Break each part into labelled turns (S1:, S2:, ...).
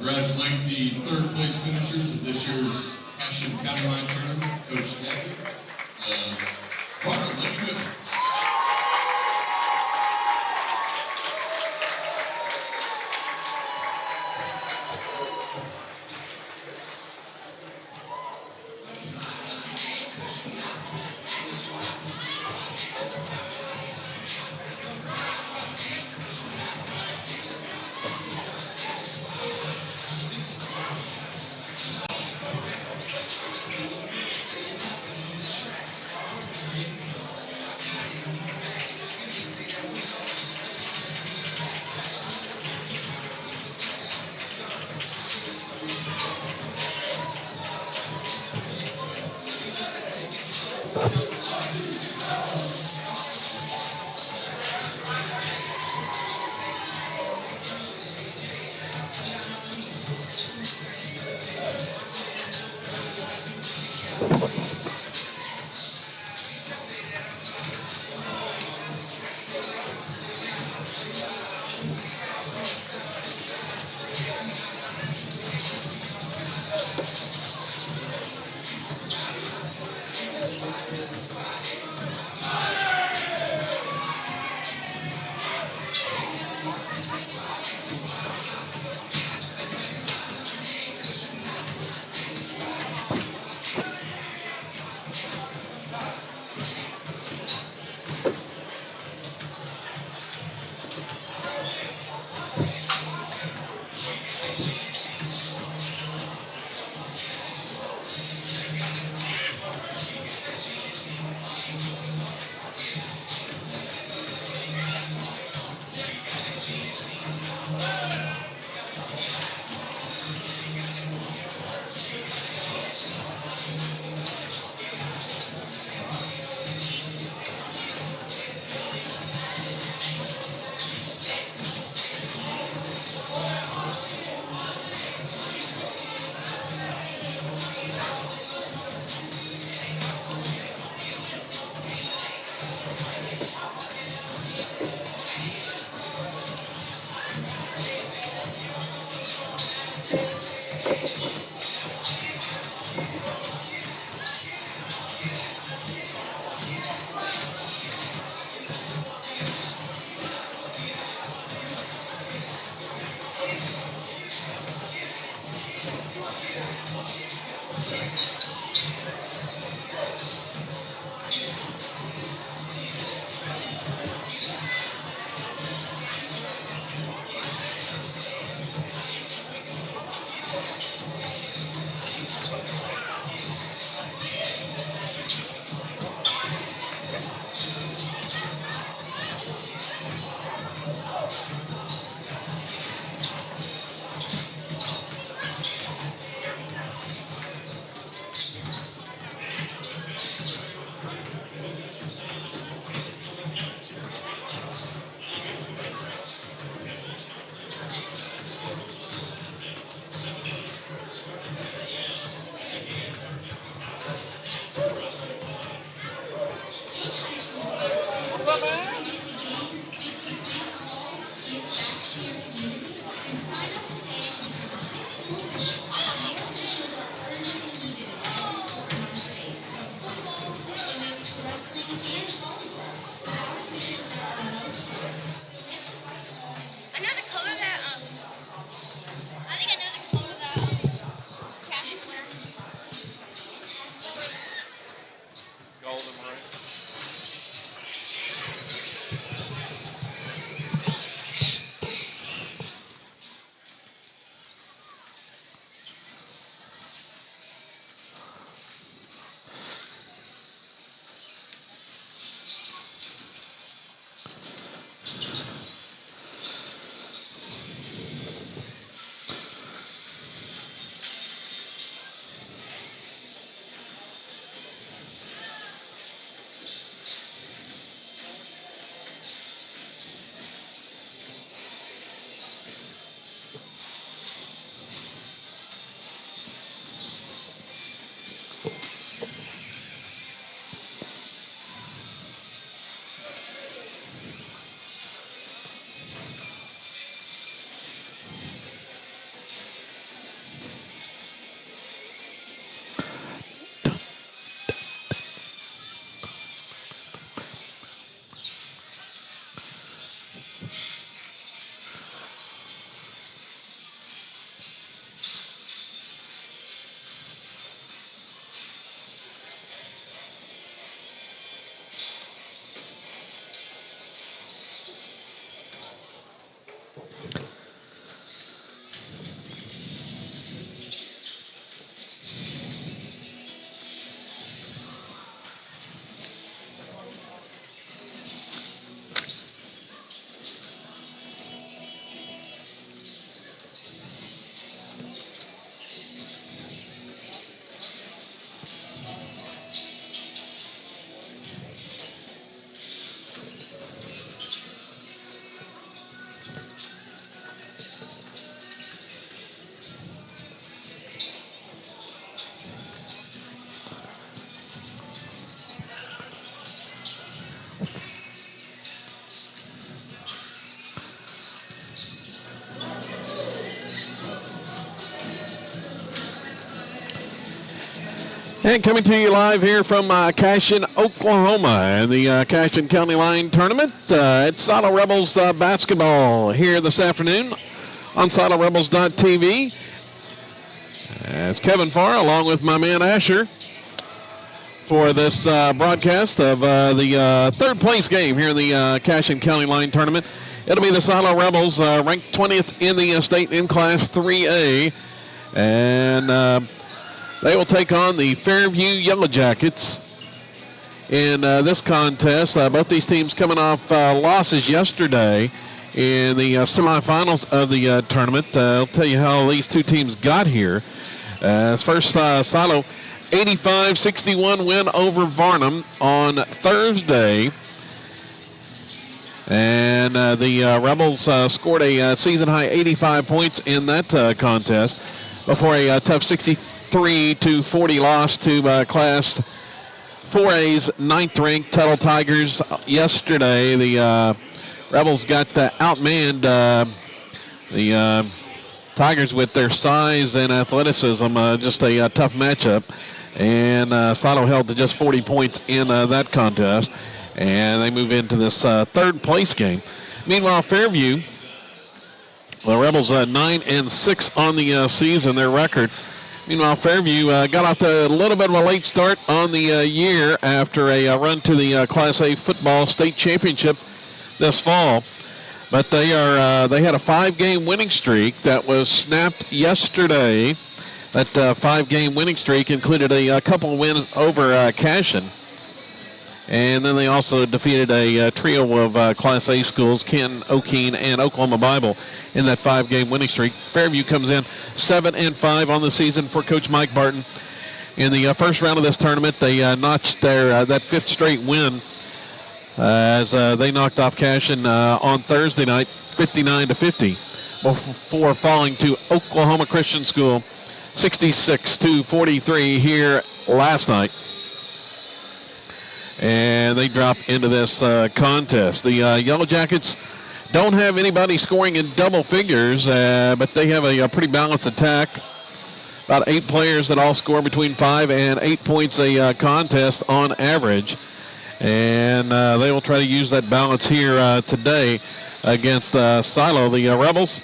S1: congratulate the third place finishers of this year's Hashim Countywide Tournament, Coach Kathy, Carter, Lady Evans.
S2: And coming to you live here from Cashion, Oklahoma, and the Cashion County Line Tournament. It's Silo Rebels basketball here this afternoon on SiloRebels.tv. It's Kevin Farr along with my man Asher for this broadcast of the third place game here in the Cashion County Line Tournament. It'll be the Silo Rebels ranked 20th in the state in Class 3A. And they will take on the Fairview Yellow Jackets in this contest. Both these teams coming off losses yesterday in the semifinals of the tournament. I'll tell you how these two teams got here. First, Silo 85-61 win over Varnum on Thursday. And the Rebels scored a season-high 85 points in that contest before a tough 63-40 loss to Class 4A's ninth-ranked Tuttle Tigers yesterday. The Rebels got outmanned the Tigers with their size and athleticism. Just a tough matchup. And Silo held to just 40 points in that contest. And they move into this third place game. Meanwhile, Fairview, the Rebels 9-6 on the season, their record. Meanwhile, Fairview got off to a little bit of a late start on the year after a run to the Class A football state championship this fall. But they had a 5-game winning streak that was snapped yesterday. That 5-game winning streak included a couple of wins over Cashion. And then they also defeated a trio of Class A schools, Canton, O'Keene, and Oklahoma Bible in that 5-game winning streak. Fairview comes in 7-5 on the season for Coach Mike Barton. In the first round of this tournament, they notched their that 5th straight win as they knocked off Cashion on Thursday night, 59-50, before falling to Oklahoma Christian School, 66-43 here last night. And they drop into this contest. The Yellow Jackets don't have anybody scoring in double figures, but they have a pretty balanced attack. About 8 players that all score between 5 and 8 points a contest on average. And they will try to use that balance here today against Silo. The Rebels,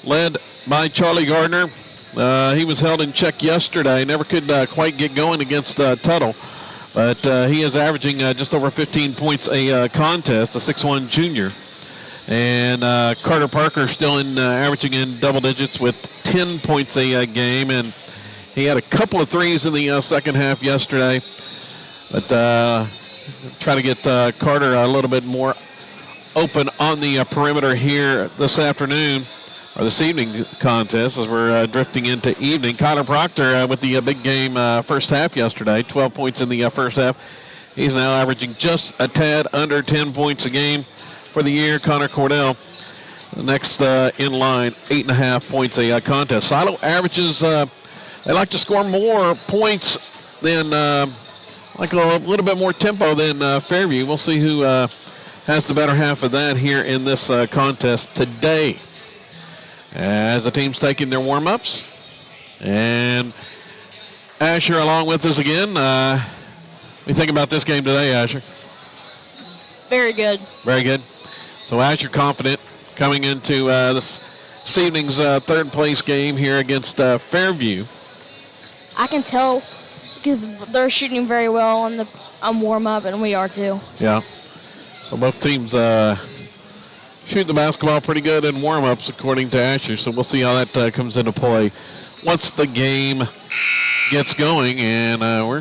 S2: led by Charlie Gardner. He was held in check yesterday. Never could quite get going against Tuttle. But he is averaging just over 15 points a contest, a 6'1 junior. And Carter Parker still averaging in double digits with 10 points a game. And he had a couple of threes in the second half yesterday. But try to get Carter a little bit more open on the perimeter here this afternoon, or this evening contest, as we're drifting into evening. Connor Proctor with the big game first half yesterday, 12 points in the first half. He's now averaging just a tad under 10 points a game for the year. Connor Cordell, next in line, 8.5 points a contest. Silo averages, they like to score more points than, like a little bit more tempo than Fairview. We'll see who has the better half of that here in this contest today. As the team's taking their warm-ups. And Asher along with us again. What do you think about this game today, Asher?
S3: Very good.
S2: Very good. So Asher confident coming into this evening's third place game here against Fairview.
S3: I can tell because they're shooting very well on warm-up, and we are too.
S2: Yeah. So both teams shoot the basketball pretty good in warm-ups, according to Asher. So we'll see how that comes into play once the game gets going. And I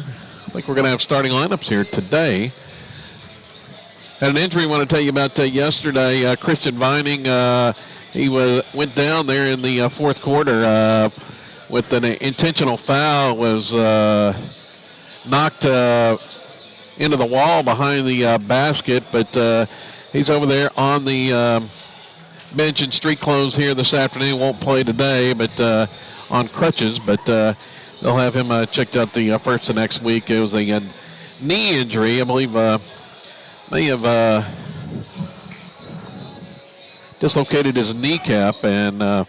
S2: think we're going to have starting lineups here today. Had an injury I want to tell you about yesterday. Christian Vining, he went down there in the fourth quarter with an intentional foul, was knocked into the wall behind the basket, but he's over there on the bench in street clothes here this afternoon. Won't play today, but on crutches. But they'll have him checked out the first of next week. It was a knee injury, I believe. May have dislocated his kneecap, and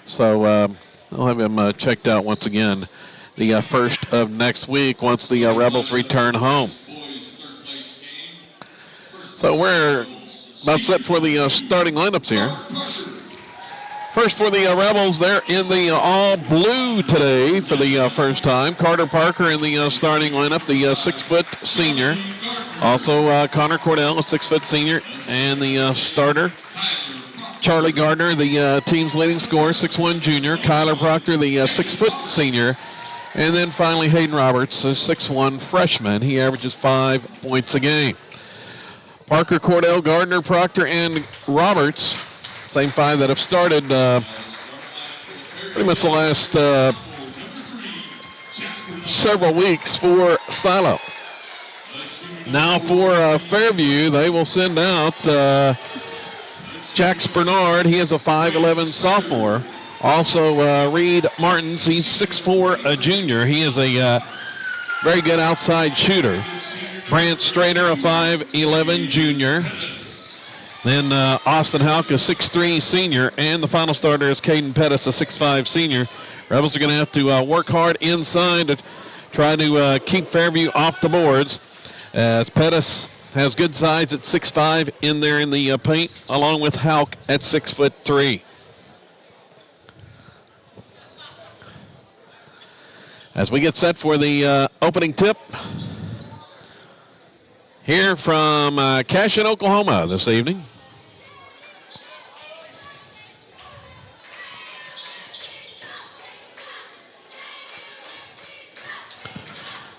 S2: so they'll have him checked out once again the first of next week once the Rebels return home. So we're about set for the starting lineups here. First for the Rebels, they're in the all blue today for the first time. Carter Parker in the starting lineup, the 6-foot senior. Also Connor Cordell, a 6-foot senior, and the starter. Charlie Gardner, the team's leading scorer, 6'1 junior. Kyler Proctor, the 6-foot senior. And then finally Hayden Roberts, a 6'1 freshman. He averages 5 points a game. Parker, Cordell, Gardner, Proctor, and Roberts, same 5 that have started pretty much the last several weeks for Silo. Now for Fairview, they will send out Jax Bernard. He is a 5'11 sophomore. Also Reed Martins, he's 6'4 a junior. He is a very good outside shooter. Brant Strader, a 5'11 junior. Then Austin Halka, 6'3 senior. And the final starter is Caden Pettis, a 6'5 senior. Rebels are going to have to work hard inside to try to keep Fairview off the boards. As Pettis has good size at 6'5 in there in the paint, along with Halk at 6'3. As we get set for the opening tip, here from Cashin, Oklahoma this evening.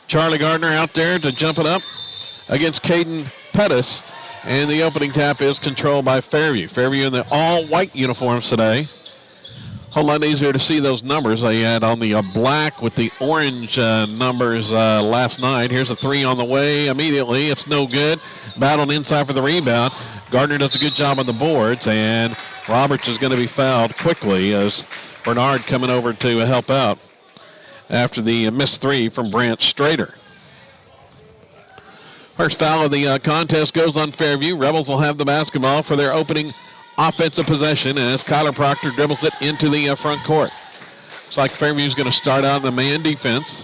S2: Charlie Gardner out there to jump it up against Caden Pettis, and the opening tap is controlled by Fairview. Fairview in the all-white uniforms today. A whole lot easier to see those numbers. They had on the black with the orange numbers last night. Here's a 3 on the way immediately. It's no good. Battled inside for the rebound. Gardner does a good job on the boards, and Roberts is going to be fouled quickly as Bernard coming over to help out after the missed 3 from Brant Strader. First foul of the contest goes on Fairview. Rebels will have the basketball for their opening offensive possession as Kyler Proctor dribbles it into the front court. Looks like Fairview's going to start out in the man defense.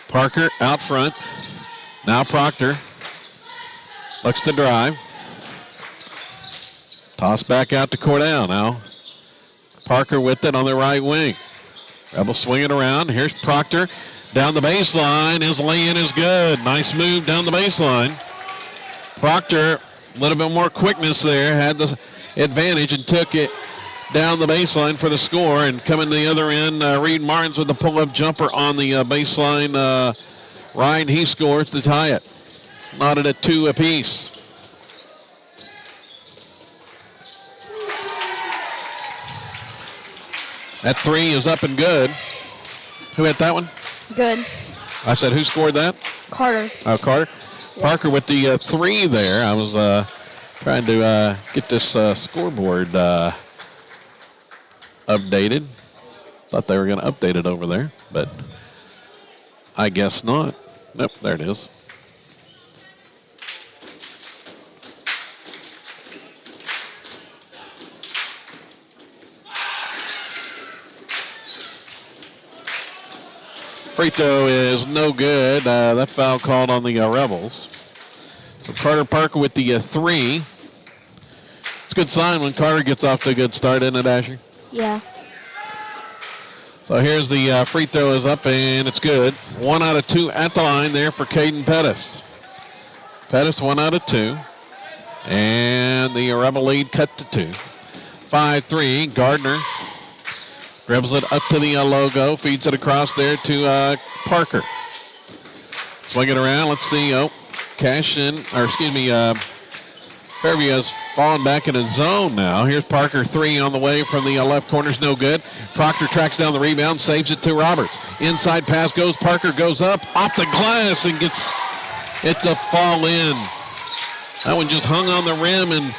S2: Parker out front. Now Proctor looks to drive. Toss back out to Cordell now. Parker with it on the right wing. Rebels swing it around. Here's Proctor down the baseline. His lay-in is good. Nice move down the baseline. Proctor, a little bit more quickness there, had the advantage and took it down the baseline for the score. And coming to the other end, Reed Martins with the pull-up jumper on the baseline. Ryan, he scores to tie it. Knotted at 2 apiece. That 3 is up and good. Who hit that one?
S3: Good.
S2: I said, who scored that?
S3: Carter.
S2: Oh, Carter. Yep. Parker with the 3 there. I was trying to get this scoreboard updated. Thought they were going to update it over there, but I guess not. Nope, there it is. Free throw is no good. That foul called on the Rebels. So Carter Parker with the 3. It's a good sign when Carter gets off to a good start, isn't it, Asher?
S3: Yeah.
S2: So here's the free throw is up, and it's good. 1 out of 2 at the line there for Caden Pettis. Pettis 1 out of 2. And the Rebel lead cut to 2. 5-3, Gardner. Dribbles it up to the logo, feeds it across there to Parker. Swing it around, let's see. Fairview has fallen back in a zone now. Here's Parker, 3 on the way from the left corner's no good. Proctor tracks down the rebound, saves it to Roberts. Inside pass goes, Parker goes up, off the glass, and gets it to fall in. That one just hung on the rim and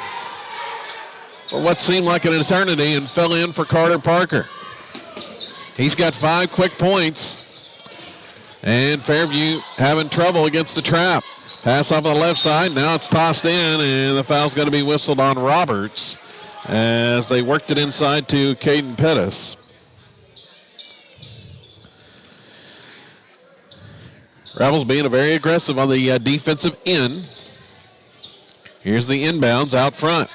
S2: for what seemed like an eternity and fell in for Carter Parker. He's got 5 quick points. And Fairview having trouble against the trap. Pass off on the left side. Now it's tossed in, and the foul's going to be whistled on Roberts as they worked it inside to Caden Pettis. Rebels being very aggressive on the defensive end. Here's the inbounds out front.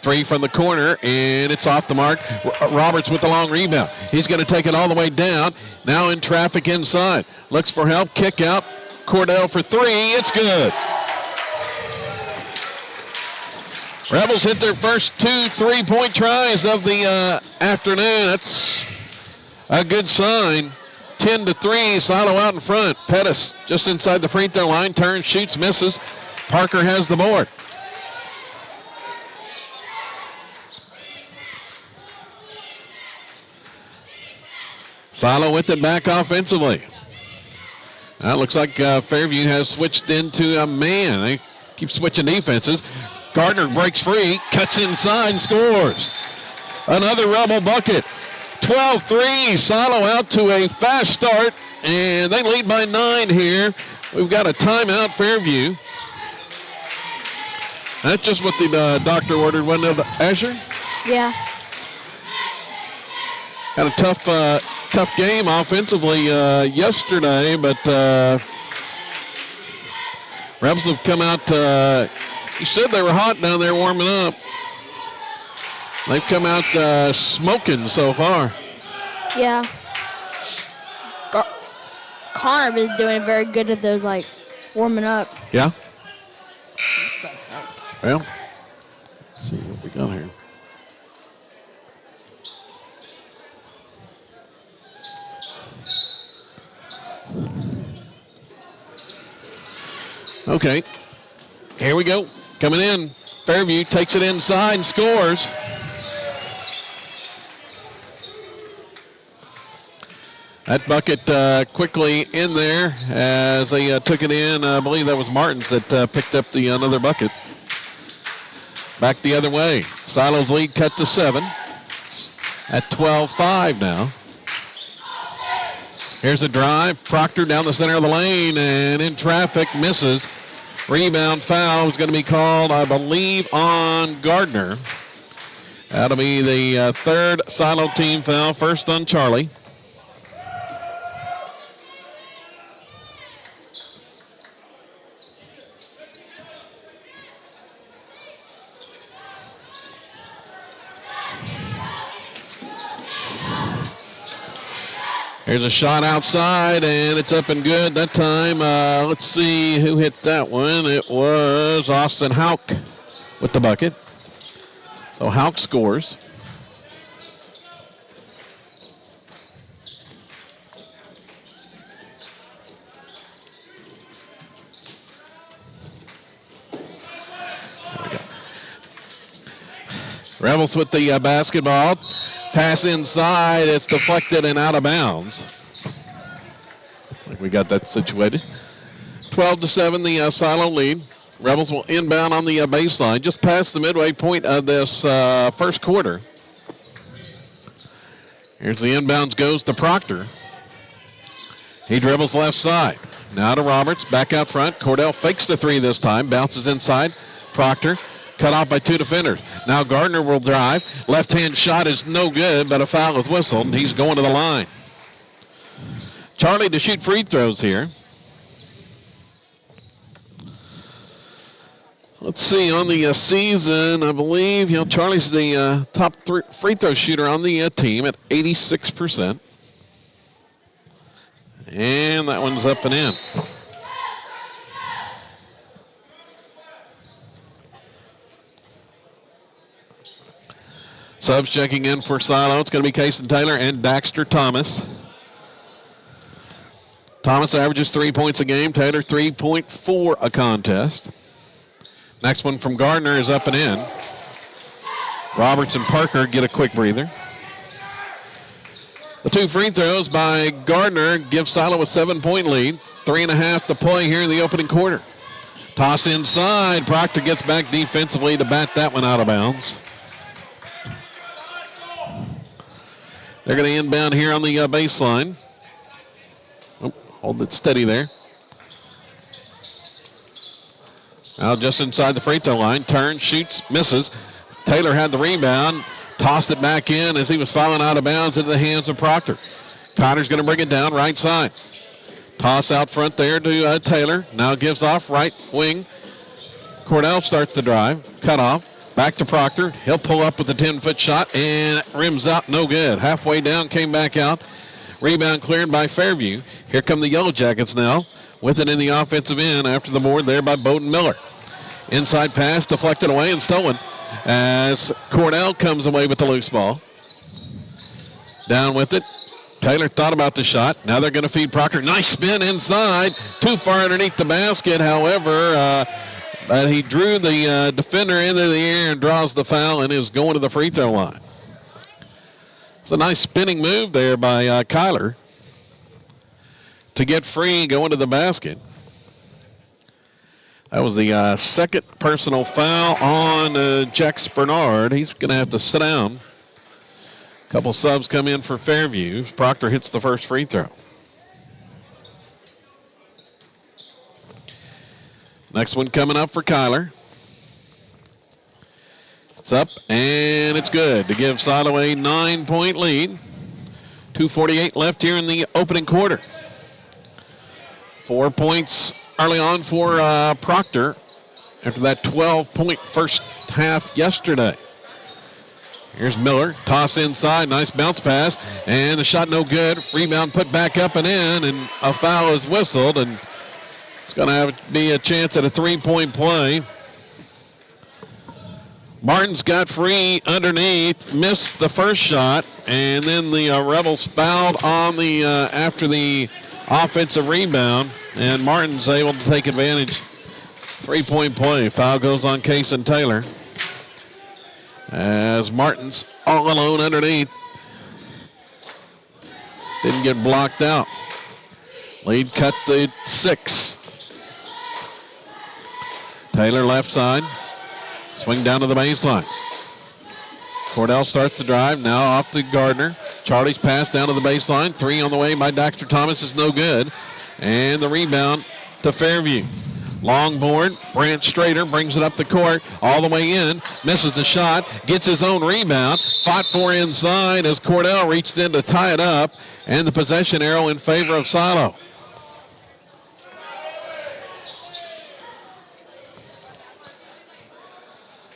S2: 3 from the corner, and it's off the mark. Roberts with the long rebound. He's going to take it all the way down. Now in traffic inside. Looks for help. Kick out. Cordell for 3. It's good. Rebels hit their first 2 3-point tries of the afternoon. That's a good sign. 10-3. Silo out in front. Pettis just inside the free throw line. Turns, shoots, misses. Parker has the board. Silo with it back offensively. That looks like Fairview has switched into a man. They keep switching defenses. Gardner breaks free, cuts inside, and scores. Another Rebel bucket. 12-3. Silo out to a fast start, and they lead by 9 here. We've got a timeout, Fairview. That's just what the doctor ordered, wasn't it, Asher?
S3: Yeah.
S2: Had a tough game offensively yesterday, but Rebels have come out. You said they were hot down there warming up. They've come out smoking so far.
S3: Yeah. Connor is doing very good at those, like, warming up.
S2: Yeah? Well, let's see what we got here. Okay, here we go. Coming in, Fairview takes it inside and scores. That bucket quickly in there as they took it in. I believe that was Martins that picked up the another bucket. Back the other way. Silo's lead cut to 7 at 12-5 now. Here's a drive. Proctor down the center of the lane and in traffic, misses. Rebound foul is going to be called, I believe, on Gardner. That'll be the third Silo team foul, first on Charlie. Here's a shot outside, and it's up and good that time. Let's see who hit that one. It was Austin Hauk with the bucket. So Hauk scores. There we go. Rebels with the basketball. Pass inside, it's deflected and out of bounds. I think we got that situated. 12-7, the Silo lead. Rebels will inbound on the baseline, just past the midway point of this first quarter. Here's the inbounds, goes to Proctor. He dribbles left side. Now to Roberts, back out front. Cordell fakes the 3 this time, bounces inside. Proctor. Cut off by 2 defenders. Now Gardner will drive. Left-hand shot is no good, but a foul is whistled, and he's going to the line. Charlie to shoot free throws here. Let's see, on the season, I believe, Charlie's the top free throw shooter on the team at 86%. And that one's up and in. Subs checking in for Silo. It's going to be Cason Taylor and Daxter Thomas. Thomas averages 3 points a game. Taylor 3.4 a contest. Next one from Gardner is up and in. Roberts and Parker get a quick breather. The 2 free throws by Gardner give Silo a 7-point lead. 3.5 to play here in the opening quarter. Toss inside. Proctor gets back defensively to bat that one out of bounds. They're going to inbound here on the baseline. Oh, hold it steady there. Now just inside the free throw line. Turns, shoots, misses. Taylor had the rebound. Tossed it back in as he was falling out of bounds into the hands of Proctor. Connor's going to bring it down right side. Toss out front there to Taylor. Now gives off right wing. Cordell starts the drive. Cut off. Back to Proctor. He'll pull up with the 10-foot shot and rims out. No good. Halfway down, came back out. Rebound cleared by Fairview. Here come the Yellow Jackets now with it in the offensive end after the board there by Bowden Miller. Inside pass deflected away and stolen as Cordell comes away with the loose ball. Down with it. Taylor thought about the shot. Now they're going to feed Proctor. Nice spin inside. Too far underneath the basket. However, he drew the defender into the air and draws the foul and is going to the free throw line. It's a nice spinning move there by Kyler to get free going to the basket. That was the second personal foul on Jex Bernard. He's going to have to sit down. A couple subs come in for Fairview. Proctor hits the first free throw. Next one coming up for Kyler. It's up, and it's good to give Silo a 9-point lead. 2:48 left here in the opening quarter. 4 points early on for Proctor after that 12-point first half yesterday. Here's Miller, toss inside, nice bounce pass, and the shot no good. Rebound put back up and in, and a foul is whistled, and it's going to be a chance at a 3-point play. Martin's got free underneath, missed the first shot, and then the Rebels fouled on the after the offensive rebound, and Martin's able to take advantage. 3-point play. Foul goes on Case and Taylor as Martin's all alone underneath. Didn't get blocked out. Lead cut to 6. Taylor left side. Swing down to the baseline. Cordell starts the drive. Now off to Gardner. Charlie's pass down to the baseline. 3 on the way by Daxter Thomas is no good. And the rebound to Fairview. Long board. Brant Strader brings it up the court. All the way in. Misses the shot. Gets his own rebound. Fought for inside as Cordell reached in to tie it up. And the possession arrow in favor of Silo.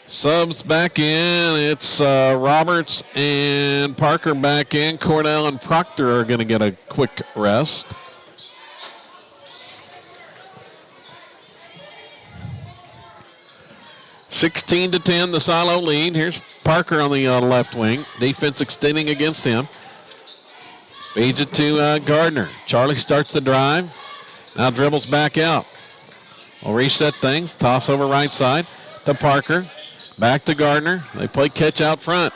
S2: Subs back in. It's Roberts and Parker back in. Cordell and Proctor are going to get a quick rest. (16-10) the Silo lead. Here's Parker on the left wing. Defense extending against him. Feeds it to Gardner. Charlie starts the drive. Now dribbles back out. We'll reset things. Toss over right side to Parker. Back to Gardner. They play catch out front.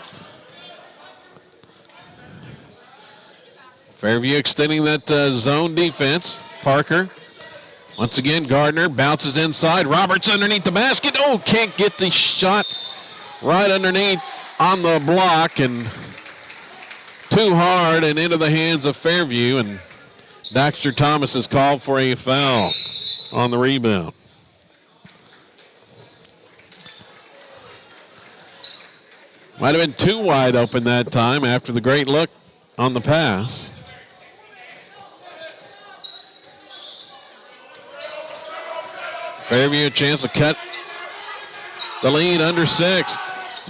S2: Fairview extending that zone defense. Parker. Once again, Gardner bounces inside. Roberts underneath the basket. Oh, can't get the shot right underneath on the block, and too hard and into the hands of Fairview, and Daxter Thomas is called for a foul on the rebound. Might have been too wide open that time after the great look on the pass. Fairview a chance to cut the lead under 6.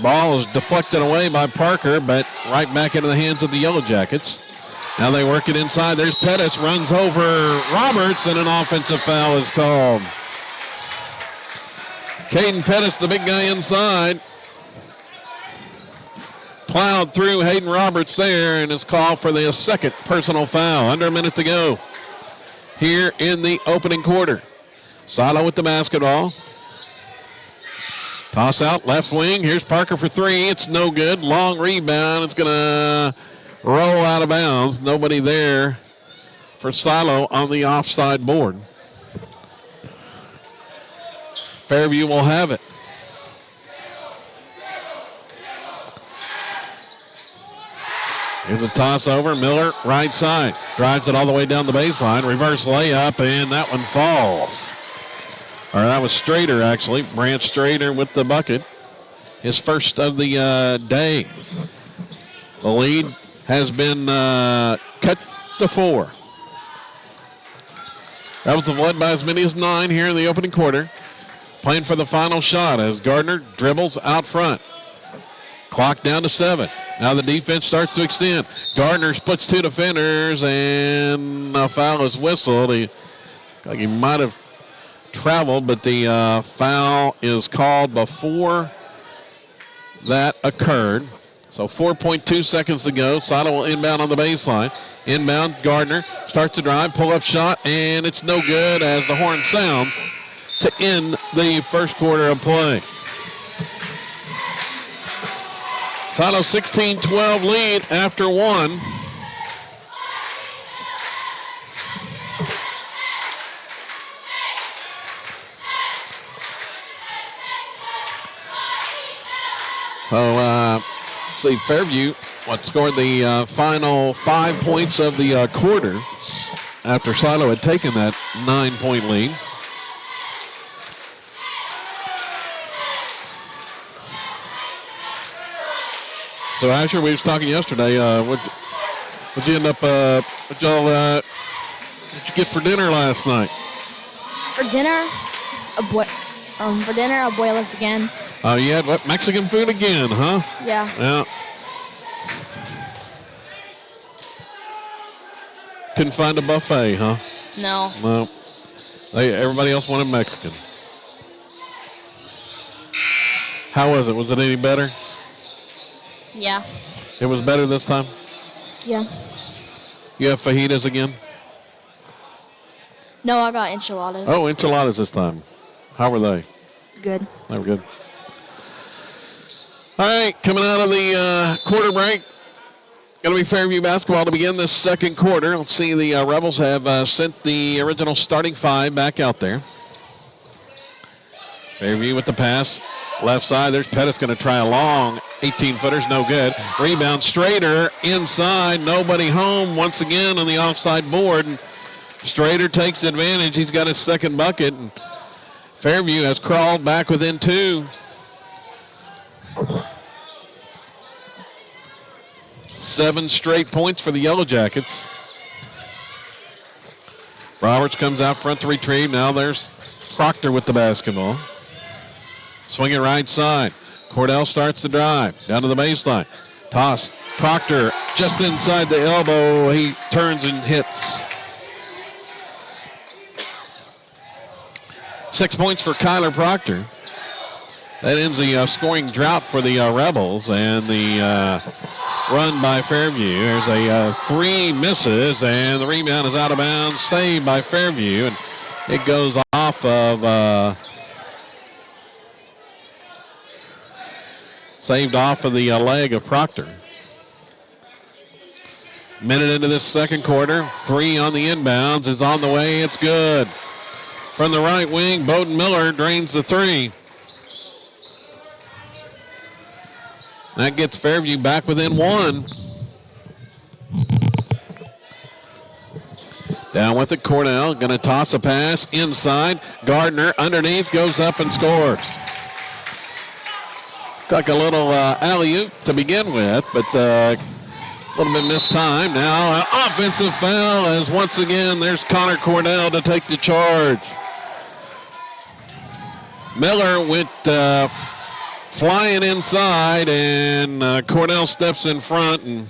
S2: Ball is deflected away by Parker, but right back into the hands of the Yellow Jackets. Now they work it inside. There's Pettis, runs over Roberts, and an offensive foul is called. Caden Pettis, the big guy inside, plowed through Hayden Roberts there, and is called for the second personal foul. Under a minute to go here in the opening quarter. Silo with the basketball. Toss out left wing. Here's Parker for 3. It's no good. Long rebound. It's going to roll out of bounds. Nobody there for Silo on the offside board. Fairview will have it. Here's a toss over. Miller, right side. Drives it all the way down the baseline. Reverse layup, and that one falls. Or that was Strader, actually. Brant Strader with the bucket. His first of the day. The lead has been cut to 4. Rebels have led by as many as 9 here in the opening quarter. Playing for the final shot as Gardner dribbles out front. Clock down to 7. Now the defense starts to extend. Gardner splits 2 defenders, and a foul is whistled. He might have traveled, but the foul is called before that occurred. So 4.2 seconds to go. Silo will inbound on the baseline. Inbound, Gardner starts to drive, pull-up shot, and it's no good as the horn sounds to end the first quarter of play. Silo 16-12 lead after 1. See, Fairview scored the final 5 points of the quarter after Silo had taken that 9-point lead. So Asher, we was talking yesterday. What'd you end up? What did you get for dinner last night?
S3: For dinner, abuelas again.
S2: Oh, you had what? Mexican food again, huh?
S3: Yeah.
S2: Yeah. Couldn't find a buffet, huh?
S3: No.
S2: No. Everybody else wanted Mexican. How was it? Was it any better?
S3: Yeah.
S2: It was better this time?
S3: Yeah.
S2: You have fajitas again?
S3: No, I got enchiladas.
S2: Oh, enchiladas this time. How were they?
S3: Good.
S2: They were good. All right, coming out of the quarter break. Going to be Fairview basketball to begin this second quarter. Let's see, the Rebels have sent the original starting 5 back out there. Fairview with the pass. Left side, there's Pettis going to try a long 18-footers, no good. Rebound, Strader inside, nobody home once again on the offside board. And Strader takes advantage. He's got his second bucket. And Fairview has crawled back within 2. 7 straight points for the Yellow Jackets. Roberts comes out front to retrieve. Now there's Proctor with the basketball. Swing it right side. Cordell starts to drive. Down to the baseline. Toss. Proctor just inside the elbow. He turns and hits. 6 points for Kyler Proctor. That ends the scoring drought for the Rebels, and the run by Fairview. There's a 3 misses, and the rebound is out of bounds. Saved by Fairview, and it goes off of... saved off of the leg of Proctor. Minute into this second quarter. 3 on the inbounds is on the way. It's good. From the right wing, Bowden Miller drains the 3. That gets Fairview back within 1. Down with it, Cornell. Going to toss a pass inside. Gardner underneath, goes up and scores. Like a little alley-oop to begin with, but a little bit missed time. Now an offensive foul as once again there's Connor Cornell to take the charge. Miller went flying inside, and Cornell steps in front, and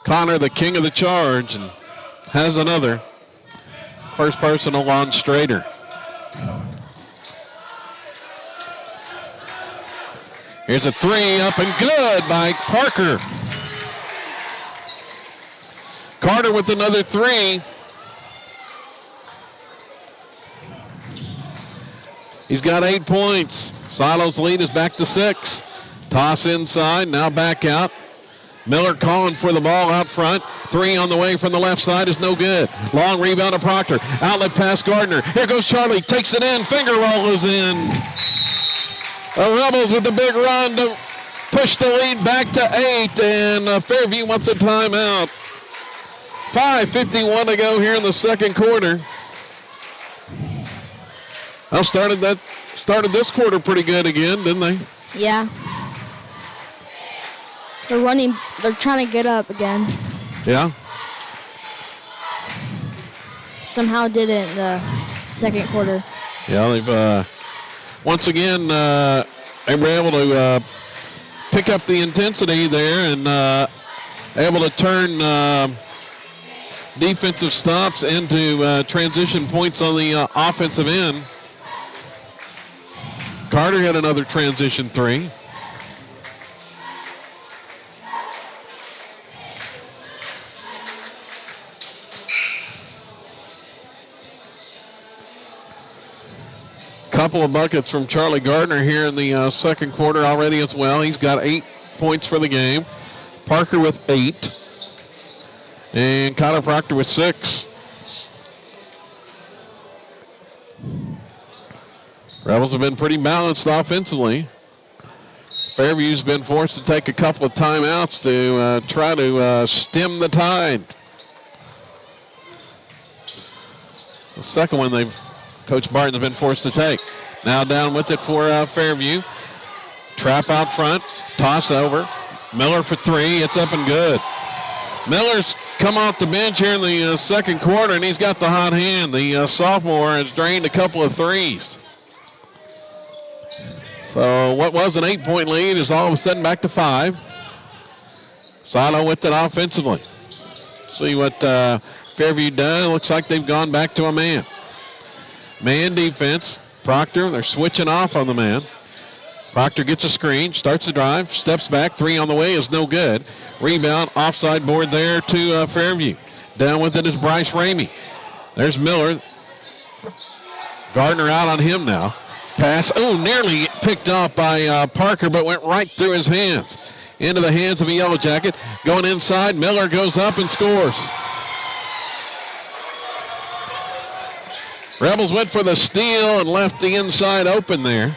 S2: Connor, the king of the charge, and has another. First personal on Strader. Here's a 3 up and good by Parker. Carter with another 3. He's got 8 points. Silo's lead is back to 6. Toss inside, now back out. Miller calling for the ball out front. 3 on the way from the left side is no good. Long rebound to Proctor. Outlet pass Gardner. Here goes Charlie. Takes it in. Finger roll is in. The Rebels with the big run to push the lead back to 8, and Fairview wants a timeout. 5:51 to go here in the second quarter. Well, started this quarter pretty good again, didn't they?
S3: Yeah. They're trying to get up again.
S2: Yeah.
S3: somehow did it in the second quarter.
S2: Yeah, they've once again they were able to pick up the intensity there and able to turn defensive stops into transition points on the offensive end. Carter had another transition three. Couple of buckets from Charlie Gardner here in the second quarter already as well. He's got 8 points for the game. Parker with 8. And Connor Proctor with 6. Rebels have been pretty balanced offensively. Fairview's been forced to take a couple of timeouts to try to stem the tide. The second one Coach Barton's been forced to take. Now down with it for Fairview. Trap out front. Toss over. Miller for 3. It's up and good. Miller's come off the bench here in the second quarter, and he's got the hot hand. The sophomore has drained a couple of threes. So what was an 8-point lead is all of a sudden back to 5. Silo with it offensively. See what Fairview does. Looks like they've gone back to a man. Man defense. Proctor, they're switching off on the man. Proctor gets a screen, starts the drive, steps back. 3 on the way is no good. Rebound, offside board there to Fairview. Down with it is Bryce Ramey. There's Miller. Gardner out on him now. Pass, nearly picked off by Parker, but went right through his hands. Into the hands of a Yellow Jacket. Going inside, Miller goes up and scores. Rebels went for the steal and left the inside open there.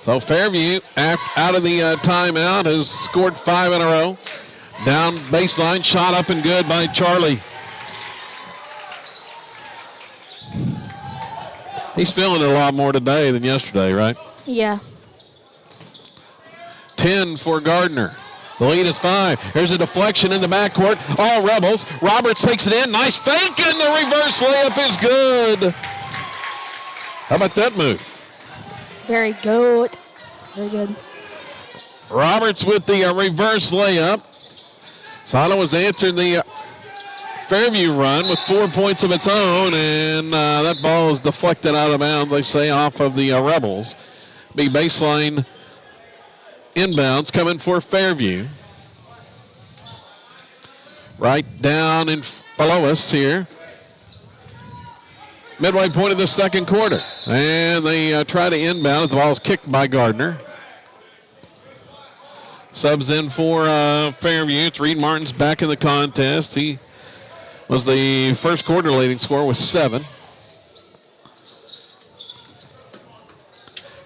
S2: So Fairview, out of the timeout, has scored 5 in a row. Down baseline, shot up and good by Charlie. He's feeling it a lot more today than yesterday, right?
S3: Yeah.
S2: 10 for Gardner. The lead is 5. Here's a deflection in the backcourt. All Rebels. Roberts takes it in. Nice fake, and the reverse layup is good. How about that move?
S3: Very good. Very good.
S2: Roberts with the reverse layup. Silo has answered the Fairview run with 4 points of its own, and that ball is deflected out of bounds, they say, off of the Rebels. Be baseline inbounds coming for Fairview. Right down in below us here. Midway point of the second quarter. And they try to inbound. The ball is kicked by Gardner. Subs in for Fairview. It's Reed Martin's back in the contest. He was the first quarter leading scorer with 7.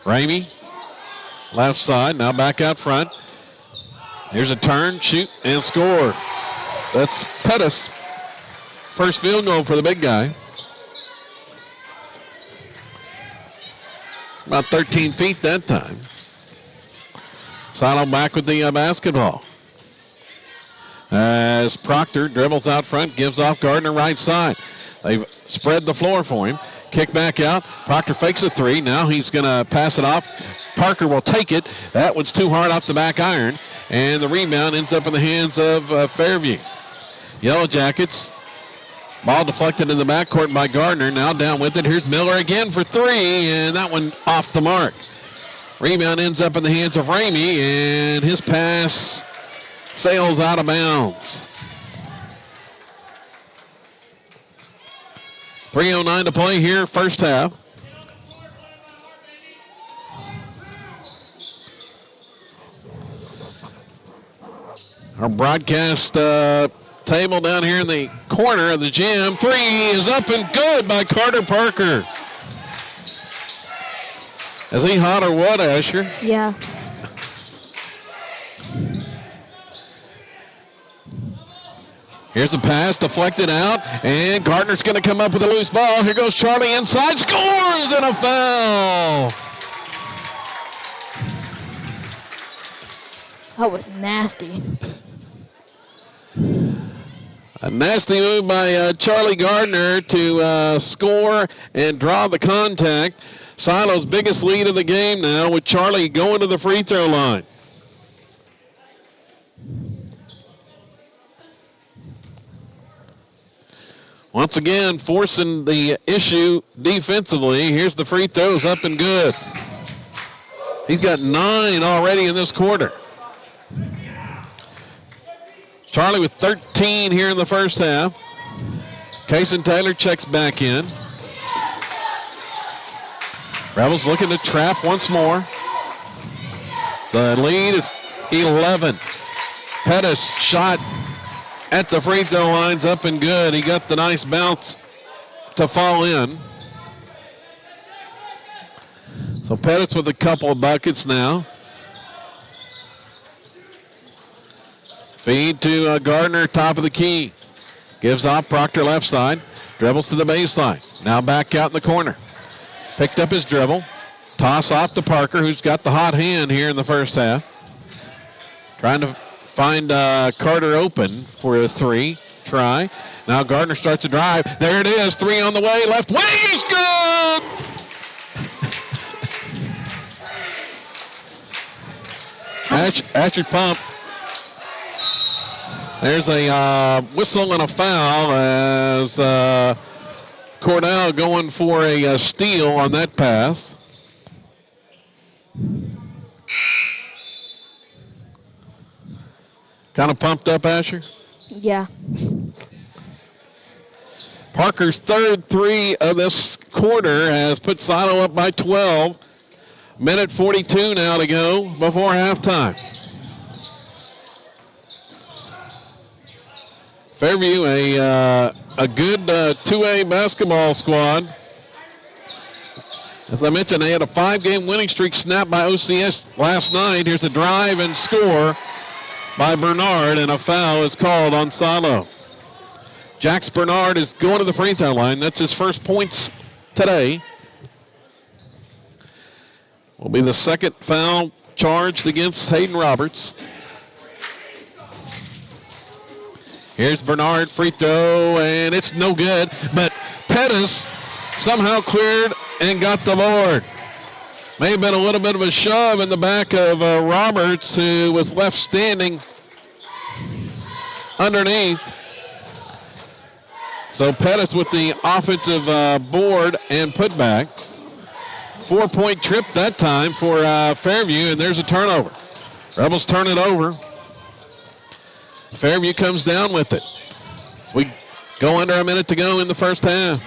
S2: Ramey, left side, now back out front. Here's a turn, shoot, and score. That's Pettis. First field goal for the big guy. About 13 feet that time. Silo back with the basketball. As Proctor dribbles out front, gives off Gardner right side. They've spread the floor for him. Kick back out. Proctor fakes a 3. Now he's going to pass it off. Parker will take it. That one's too hard off the back iron. And the rebound ends up in the hands of Fairview. Yellow Jackets. Ball deflected in the backcourt by Gardner. Now down with it. Here's Miller again for 3. And that one off the mark. Rebound ends up in the hands of Ramey. And his pass sails out of bounds. 3:09 to play here, first half. Our broadcast table down here in the corner of the gym. 3 is up and good by Carter Parker. Is he hot or what, Asher?
S3: Yeah.
S2: Here's the pass, deflected out, and Gardner's going to come up with a loose ball. Here goes Charlie inside, scores, and a foul.
S3: That was nasty.
S2: A nasty move by Charlie Gardner to score and draw the contact. Silo's biggest lead of the game now with Charlie going to the free throw line. Once again, forcing the issue defensively. Here's the free throws, up and good. He's got 9 already in this quarter. Charlie with 13 here in the first half. Kason Taylor checks back in. Rebels looking to trap once more. The lead is 11. Pettis shot at the free throw line's up and good. He got the nice bounce to fall in. So Pettis with a couple of buckets now. Feed to Gardner, top of the key. Gives off Proctor left side. Dribbles to the baseline. Now back out in the corner. Picked up his dribble. Toss off to Parker, who's got the hot hand here in the first half. Trying to find Carter open for a 3. Try. Now Gardner starts to drive. There it is. 3 on the way. Left wing is good! Asher pump. There's a whistle and a foul as Cordell going for a steal on that pass. Kind of pumped up, Asher?
S3: Yeah.
S2: Parker's third 3 of this quarter has put Silo up by 12. Minute 42 now to go before halftime. Fairview, a good 2A basketball squad. As I mentioned, they had a 5-game winning streak snapped by OCS last night. Here's a drive and score by Bernard, and a foul is called on Silo. Jax Bernard is going to the free throw line. That's his first points today. Will be the second foul charged against Hayden Roberts. Here's Bernard, free throw, and it's no good. But Pettis somehow cleared and got the board. May have been a little bit of a shove in the back of Roberts, who was left standing underneath. So Pettis with the offensive board and putback. 4-point trip that time for Fairview, and there's a turnover. Rebels turn it over. Fairview comes down with it. As we go under a minute to go in the first half.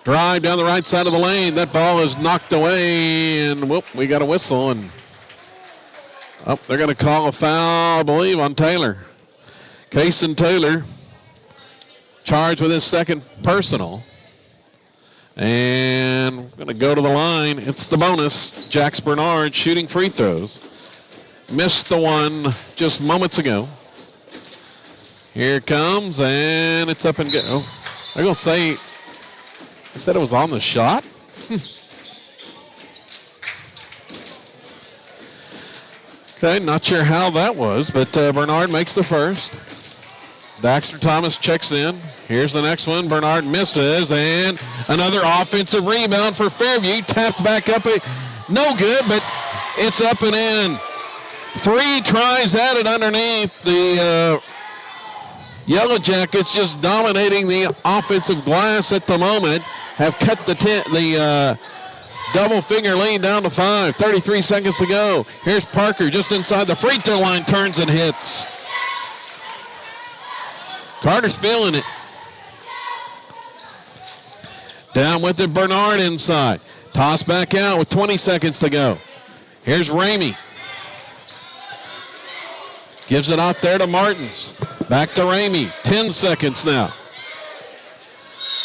S2: Drive down the right side of the lane. That ball is knocked away, and whoop, we got a whistle. And they're going to call a foul, I believe, on Taylor. Kason Taylor charged with his second personal. And we're going to go to the line. It's the bonus. Jax Bernard shooting free throws. Missed the one just moments ago. Here it comes, and it's up and go. Oh, I'm going to say, he said it was on the shot? Okay, not sure how that was, but Bernard makes the first. Daxter Thomas checks in. Here's the next one. Bernard misses, and another offensive rebound for Fairview. Tapped back up. No good, but it's up and in. 3 tries at it underneath. The Yellow Jackets just dominating the offensive glass at the moment. Have cut the double-finger lead down to 5. 33 seconds to go. Here's Parker just inside the free throw line. Turns and hits. Carter's feeling it. Down with it, Bernard inside. Toss back out with 20 seconds to go. Here's Ramey. Gives it out there to Martins. Back to Ramey. 10 seconds now.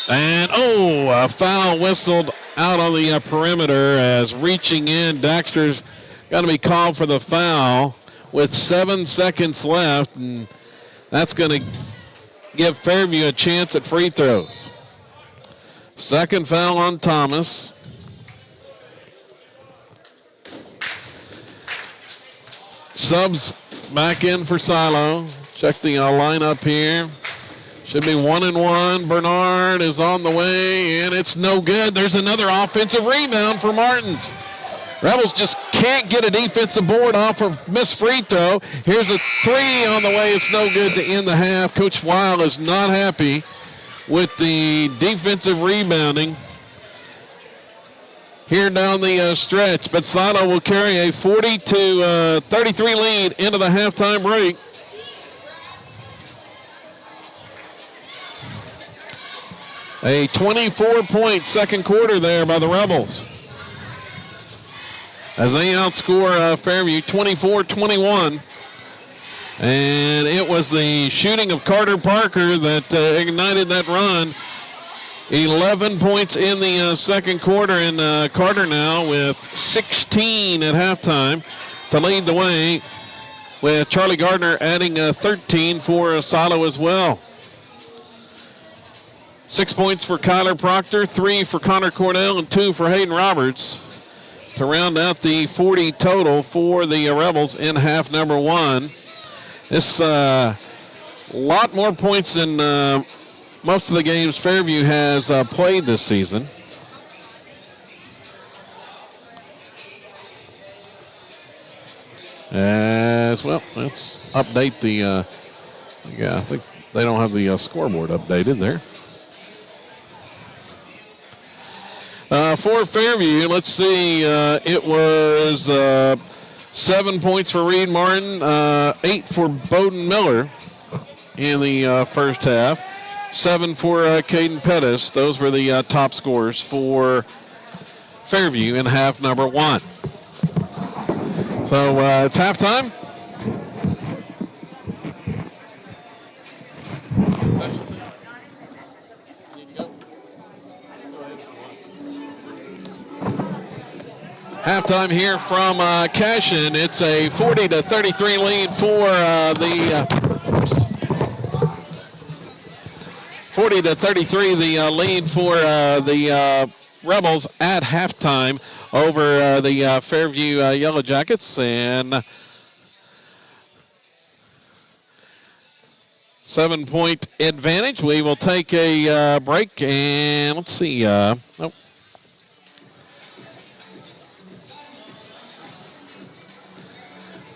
S2: And, a foul whistled out on the perimeter as reaching in. Daxter's going to be called for the foul with 7 seconds left. And that's going to give Fairview a chance at free throws. Second foul on Thomas. Subs back in for Silo. Check the lineup here. Should be 1-1. Bernard is on the way, and it's no good. There's another offensive rebound for Martins. Rebels just can't get a defensive board off of missed free throw. Here's a three on the way. It's no good to end the half. Coach Weil is not happy with the defensive rebounding here down the stretch. But Sato will carry a 40-33 lead into the halftime break. A 24-point second quarter there by the Rebels, as they outscore Fairview 24-21. And it was the shooting of Carter Parker that ignited that run. 11 points in the second quarter, and Carter now with 16 at halftime to lead the way, with Charlie Gardner adding 13 for Sato as well. 6 points for Kyler Proctor, 3 for Connor Cornell, and 2 for Hayden Roberts to round out the 40 total for the Rebels in half number one. This lot more points than most of the games Fairview has played this season. As well, let's update the, I think they don't have the scoreboard updated there. For Fairview, let's see, it was 7 points for Reed Martin, 8 for Bowden Miller in the first half, 7 for Caden Pettis. Those were the top scorers for Fairview in half number one. So it's halftime. Halftime here from Cashin. It's a 40-33 lead for the 40-33 the lead for the Rebels at halftime over the Fairview Yellow Jackets, and 7-point advantage. We will take a break, and let's see.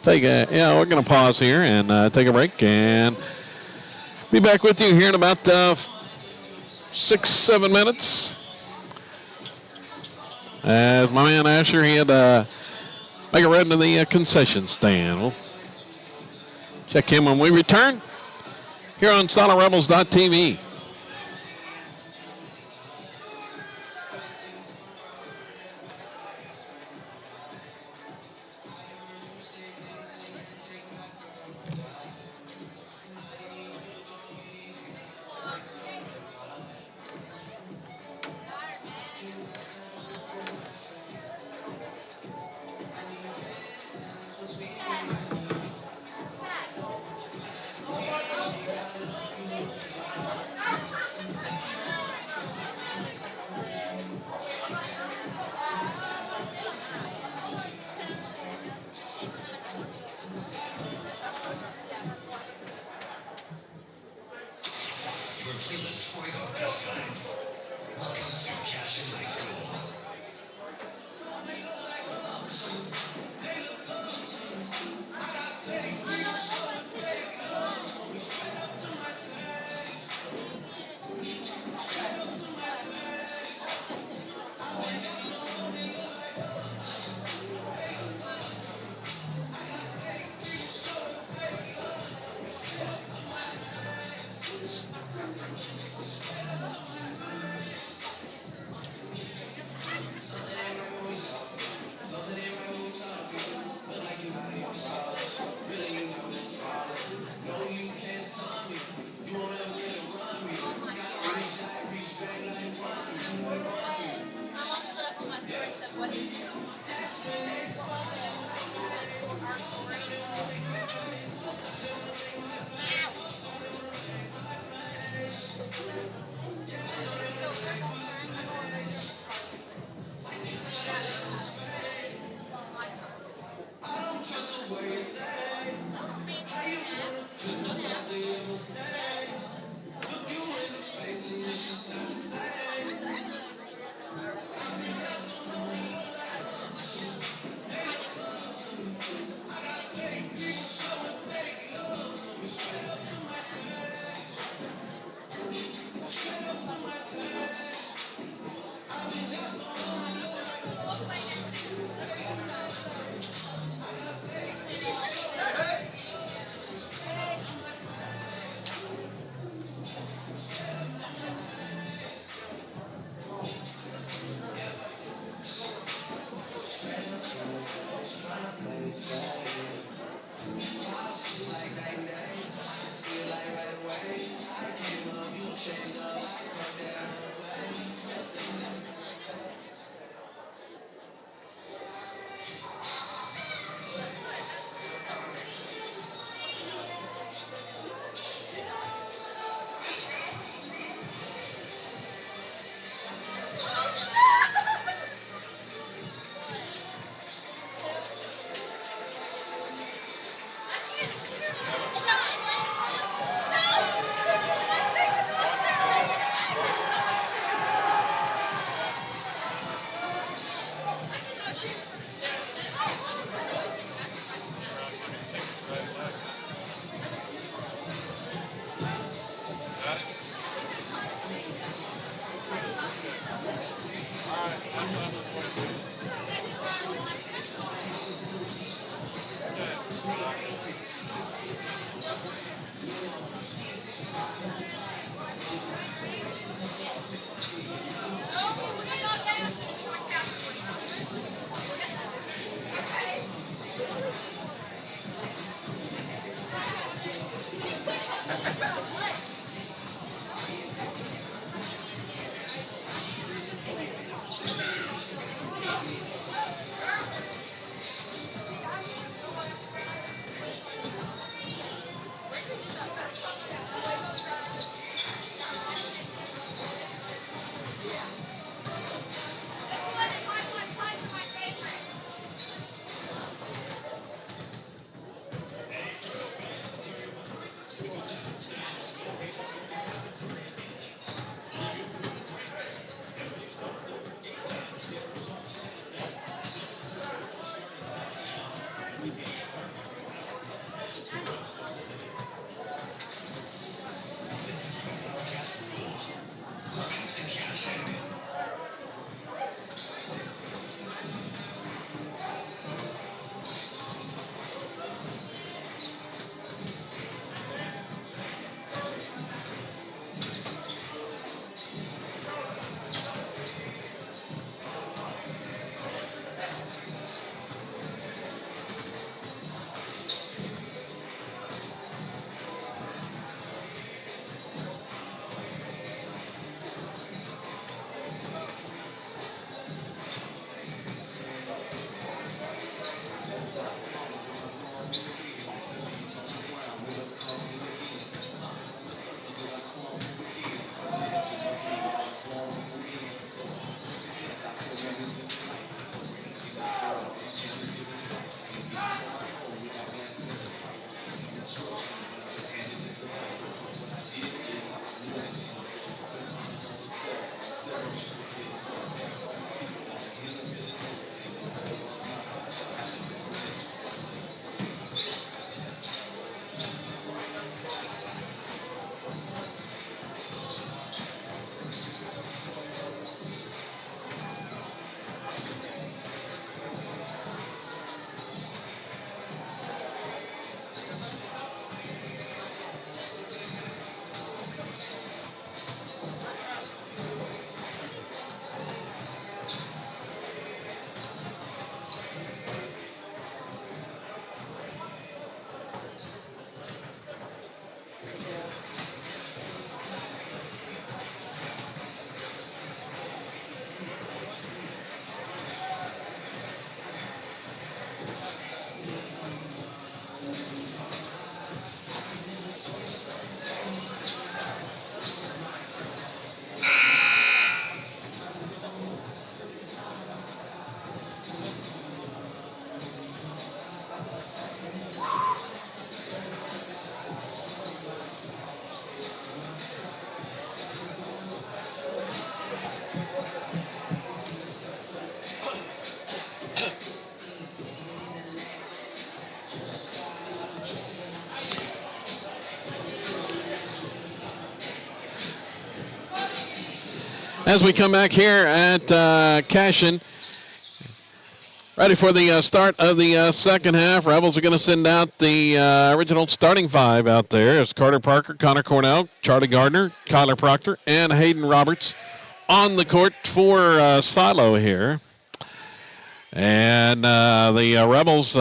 S2: We're going to pause here and take a break and be back with you here in about 6-7 minutes. As my man Asher, he had to make a run to the concession stand. We'll check him when we return here on SolidRebels.tv. As we come back here at Cashin, ready for the start of the second half. Rebels are going to send out the original starting five out there. It's Carter Parker, Connor Cornell, Charlie Gardner, Kyler Proctor, and Hayden Roberts on the court for Silo here. And the Rebels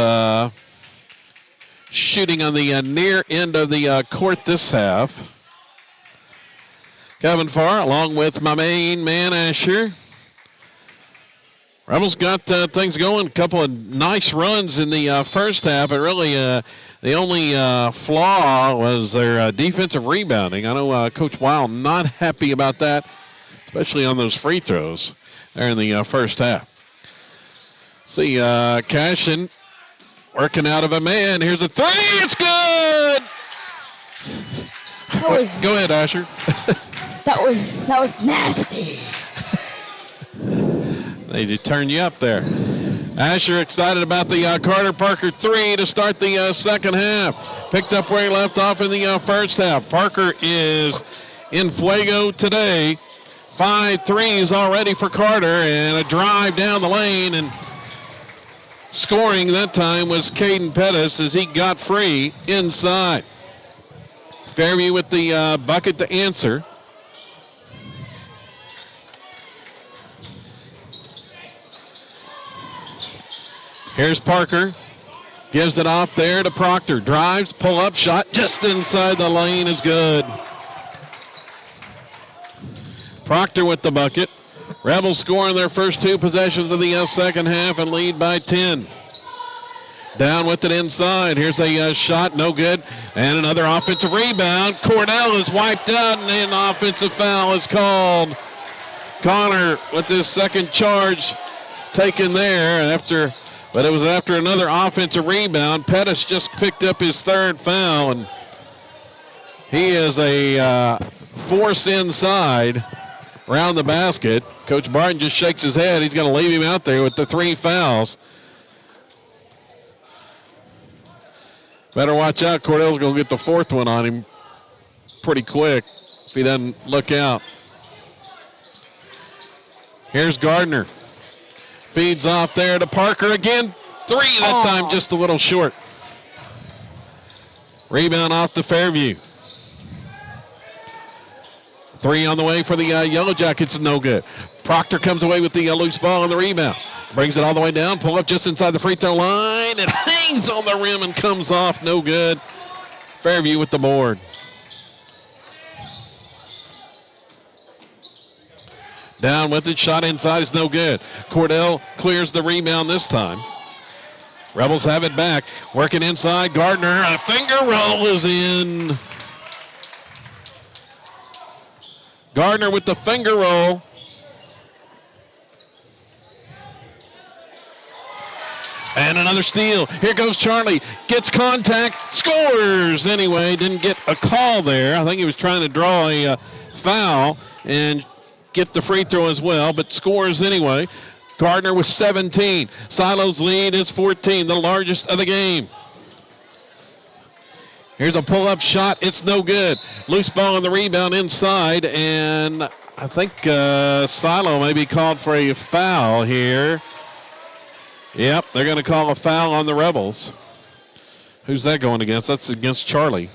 S2: shooting on the near end of the court this half. Kevin Farr along with my main man Asher. Rebels got things going. A couple of nice runs in the first half, but really the only flaw was their defensive rebounding. I know Coach Weil not happy about that, especially on those free throws there in the first half. See Cashin working out of a man. Here's a three. It's good. Go ahead, Asher.
S3: That was nasty.
S2: They did turn you up there. Asher excited about the Carter Parker three to start the second half. Picked up where he left off in the first half. Parker is in fuego today 5 threes already for Carter, and a drive down the lane, and scoring that time was Caden Pettis as he got free inside. Fairview with the bucket to answer. Here's Parker. Gives it off there to Proctor. Drives, pull-up shot just inside the lane is good. Proctor with the bucket. Rebels scoring their first 2 possessions of the second half and lead by 10. Down with it inside. Here's a shot, no good. And another offensive rebound. Cordell is wiped out, and an offensive foul is called. Connor with his second charge taken there but it was after another offensive rebound. Pettis just picked up his 3rd foul, and he is a force inside around the basket. Coach Barton just shakes his head. He's going to leave him out there with the 3 fouls. Better watch out. Cordell's going to get the 4th one on him pretty quick if he doesn't look out. Here's Gardner. Feeds off there to Parker again. 3 that time, just a little short. Rebound off to Fairview. 3 on the way for the Yellow Jackets, no good. Proctor comes away with the loose ball on the rebound. Brings it all the way down, pull up just inside the free throw line. It hangs on the rim and comes off, no good. Fairview with the board. Down with it, shot inside is no good. Cordell clears the rebound this time. Rebels have it back. Working inside, Gardner, a finger roll is in. Gardner with the finger roll. And another steal. Here goes Charlie. Gets contact, scores. Anyway, didn't get a call there. I think he was trying to draw a foul and get the free throw as well, but scores anyway. Gardner with 17. Silo's lead is 14, the largest of the game. Here's a pull-up shot. It's no good. Loose ball on the rebound inside, and I think Silo may be called for a foul here. Yep, they're going to call a foul on the Rebels. Who's that going against? That's against Charlie.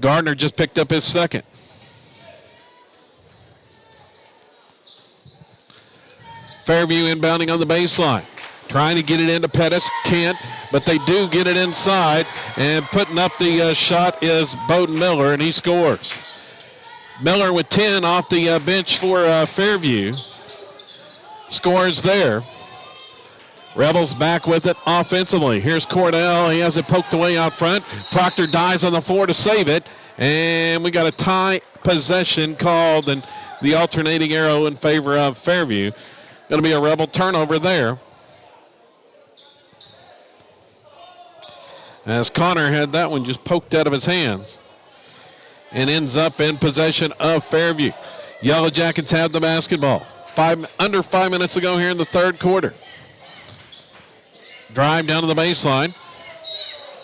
S2: Gardner just picked up his 2nd. Fairview inbounding on the baseline. Trying to get it into Pettis. Can't, but they do get it inside. And putting up the shot is Bowden Miller, and he scores. Miller with 10 off the bench for Fairview. Scores there. Rebels back with it offensively. Here's Cordell. He has it poked away out front. Proctor dives on the floor to save it. And we got a tie possession called, and the alternating arrow in favor of Fairview. Going to be a Rebel turnover there. As Connor had that one just poked out of his hands. And ends up in possession of Fairview. Yellow Jackets have the basketball. Under 5 minutes to go here in the 3rd quarter. Drive down to the baseline.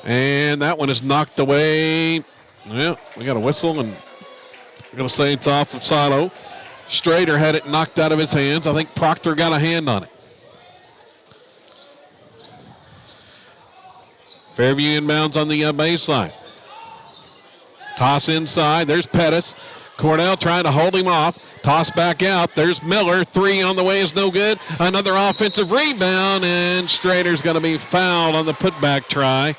S2: And that one is knocked away. Well, we got a whistle, and we're going to say it's off of Silo. Strader had it knocked out of his hands. I think Proctor got a hand on it. Fairview inbounds on the baseline. Toss inside. There's Pettis. Cordell trying to hold him off. Toss back out. There's Miller. 3 on the way is no good. Another offensive rebound, and Strader's going to be fouled on the putback try.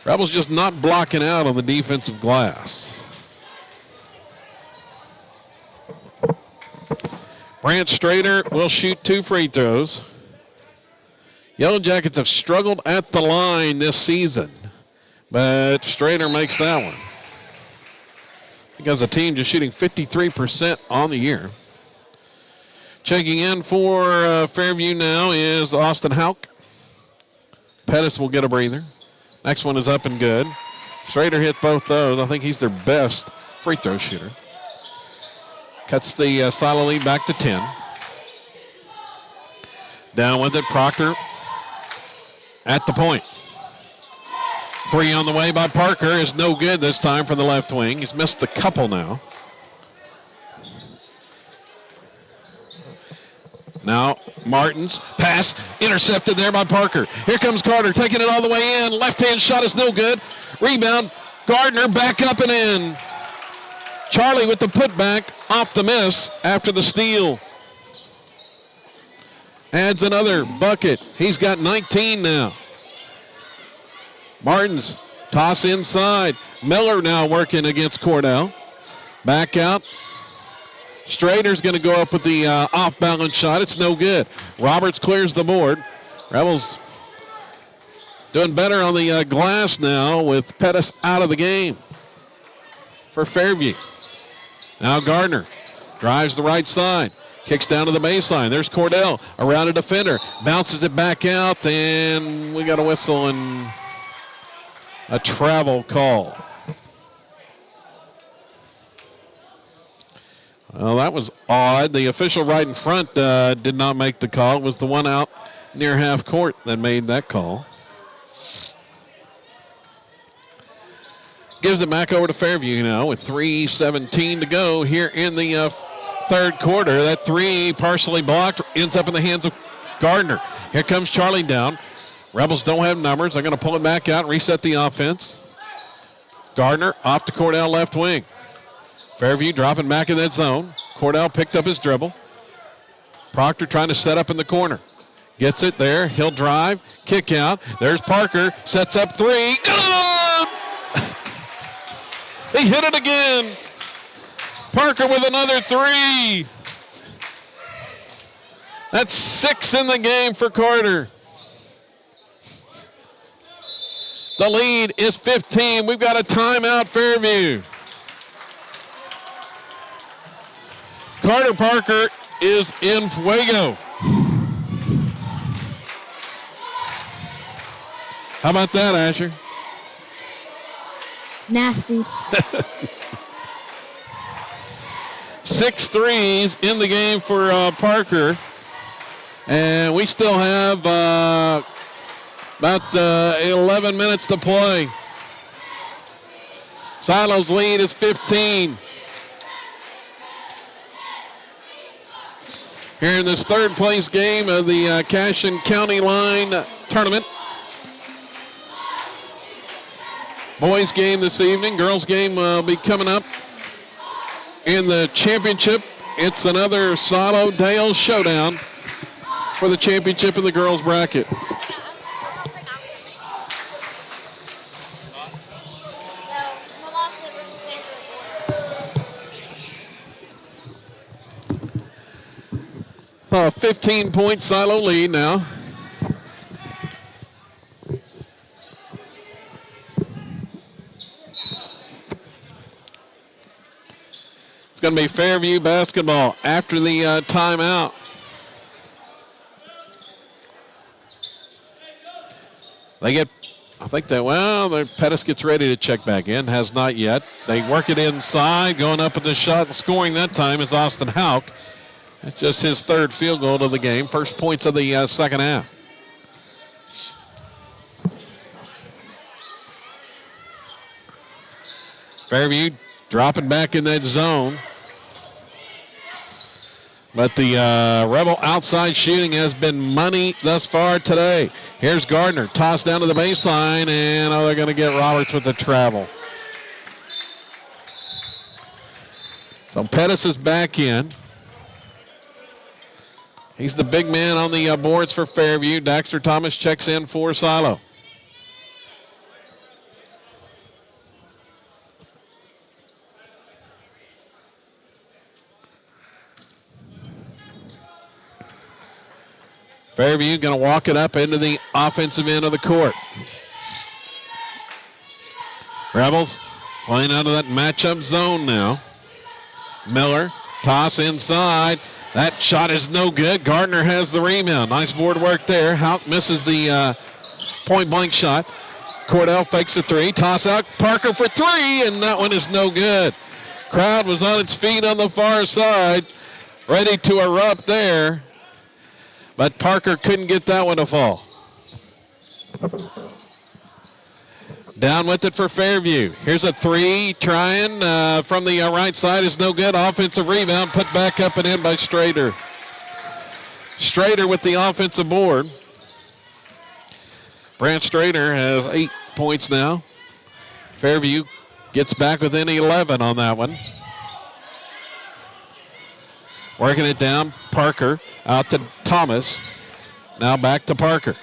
S2: Rebels just not blocking out on the defensive glass. Brant Strader will shoot 2 free throws. Yellow Jackets have struggled at the line this season, but Strader makes that one. Because the team just shooting 53% on the year. Checking in for Fairview now is Austin Hauk. Pettis will get a breather. Next one is up and good. Strader hit both those. I think he's their best free throw shooter. Cuts the Silo lead back to 10. Down with it, Proctor at the point. 3 on the way by Parker is no good this time from the left wing. He's missed a couple now. Martins, pass, intercepted there by Parker. Here comes Carter, taking it all the way in. Left-hand shot is no good. Rebound, Gardner back up and in. Charlie with the putback off the miss after the steal. Adds another bucket. He's got 19 now. Martins, toss inside. Miller now working against Cordell. Back out. Strader's going to go up with the off-balance shot. It's no good. Roberts clears the board. Rebels doing better on the glass now with Pettis out of the game for Fairview. Now Gardner drives the right side. Kicks down to the baseline. There's Cordell around a defender. Bounces it back out, and we got a whistle and a travel call. Well, that was odd. The official right in front did not make the call. It was the one out near half court that made that call. Gives it back over to Fairview now with 3:17 to go here in the third quarter. That three partially blocked, ends up in the hands of Gardner. Here comes Charlie down. Rebels don't have numbers. They're going to pull it back out and reset the offense. Gardner off to Cordell left wing. Fairview dropping back in that zone. Cordell picked up his dribble. Proctor trying to set up in the corner. Gets it there. He'll drive. Kick out. There's Parker. Sets up three. Good! He hit it again. Parker with another three. That's 6 in the game for Carter. The lead is 15. We've got a timeout, Fairview. Carter Parker is in fuego. How about that, Asher?
S3: Nasty.
S2: 6 threes in the game for Parker. And we still have about 11 minutes to play. Silo's lead is 15. Here in this third place game of the Cashin County Line tournament. Boys game this evening. Girls game will be coming up in the championship. It's another Silo Dale showdown for the championship in the girls bracket. A 15-point Silo lead now. It's going to be Fairview basketball after the timeout. They get, I think that, well, Pettis gets ready to check back in. Has not yet. They work it inside. Going up at the shot and scoring that time is Austin Hauk. It's just his third field goal of the game. First points of the second half. Fairview dropping back in that zone. But the Rebel outside shooting has been money thus far today. Here's Gardner. Tossed down to the baseline, and they're going to get Roberts with the travel. So Pettis is back in. He's the big man on the boards for Fairview. Daxter Thomas checks in for Silo. Fairview going to walk it up into the offensive end of the court. Rebels playing out of that matchup zone now. Miller, toss inside. That shot is no good. Gardner has the rebound. Nice board work there. Hauk misses the point-blank shot. Cordell fakes the three. Toss out. Parker for three, and that one is no good. Crowd was on its feet on the far side, ready to erupt there. But Parker couldn't get that one to fall. Down with it for Fairview. Here's a three trying from the right side is no good. Offensive rebound put back up and in by Strader. Strader with the offensive board. Brant Strader has 8 points now. Fairview gets back within 11 on that one. Working it down, Parker out to Thomas. Now back to Parker.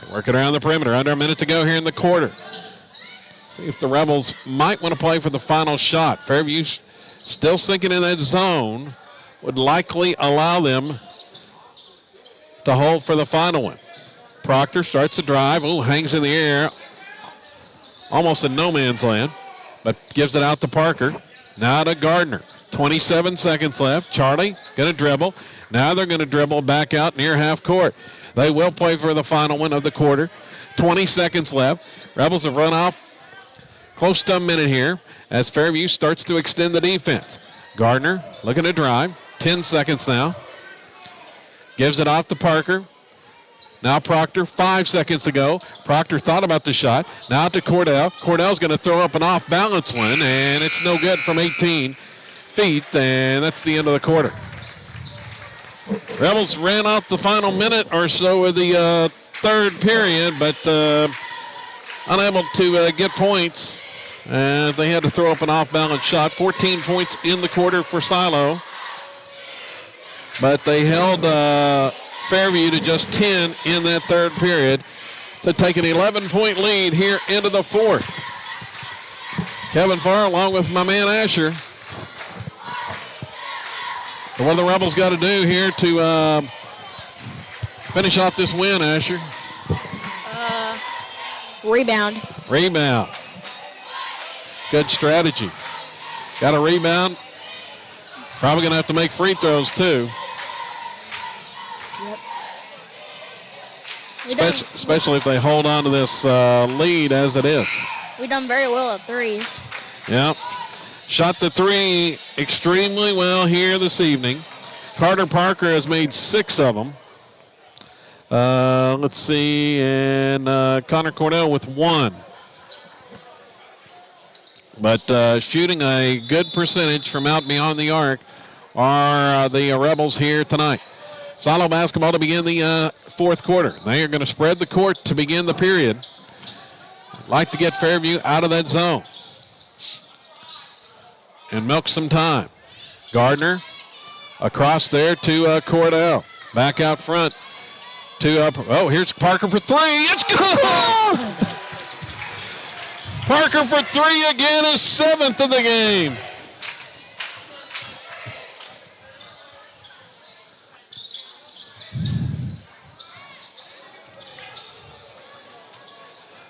S2: They work it around the perimeter. Under a minute to go here in the quarter. See if the Rebels might want to play for the final shot. Fairview still sinking in that zone. Would likely allow them to hold for the final one. Proctor starts to drive. Ooh, hangs in the air. Almost in no man's land. But gives it out to Parker. Now to Gardner. 27 seconds left. Charlie going to dribble. Now they're going to dribble back out near half court. They will play for the final one of the quarter. 20 seconds left. Rebels have run off close to a minute here as Fairview starts to extend the defense. Gardner looking to drive. 10 seconds now. Gives it off to Parker. Now Proctor, 5 seconds to go. Proctor thought about the shot. Now to Cordell. Cordell's going to throw up an off-balance one, and it's no good from 18 feet, and that's the end of the quarter. Rebels ran out the final minute or so of the third period, but unable to get points. They had to throw up an off-balance shot. 14 points in the quarter for Silo. But they held Fairview to just 10 in that third period to take an 11-point lead here into the fourth. Kevin Farr along with my man Asher. What have the Rebels got to do here to finish off this win, Asher?
S3: Rebound.
S2: Rebound. Good strategy. Got a rebound. Probably going to have to make free throws, too.
S3: Yep.
S2: Especially if they hold on to this lead as it is.
S3: We've done very well at threes.
S2: Yep. Shot the three extremely well here this evening. Carter Parker has made 6 of them. Let's see, and Connor Cornell with 1. But shooting a good percentage from out beyond the arc are the Rebels here tonight. Silo basketball to begin the fourth quarter. They are going to spread the court to begin the period. Like to get Fairview out of that zone and milk some time. Gardner across there to Cordell. Back out front to, here's Parker for 3. It's good! Parker for 3 again, his 7th of the game.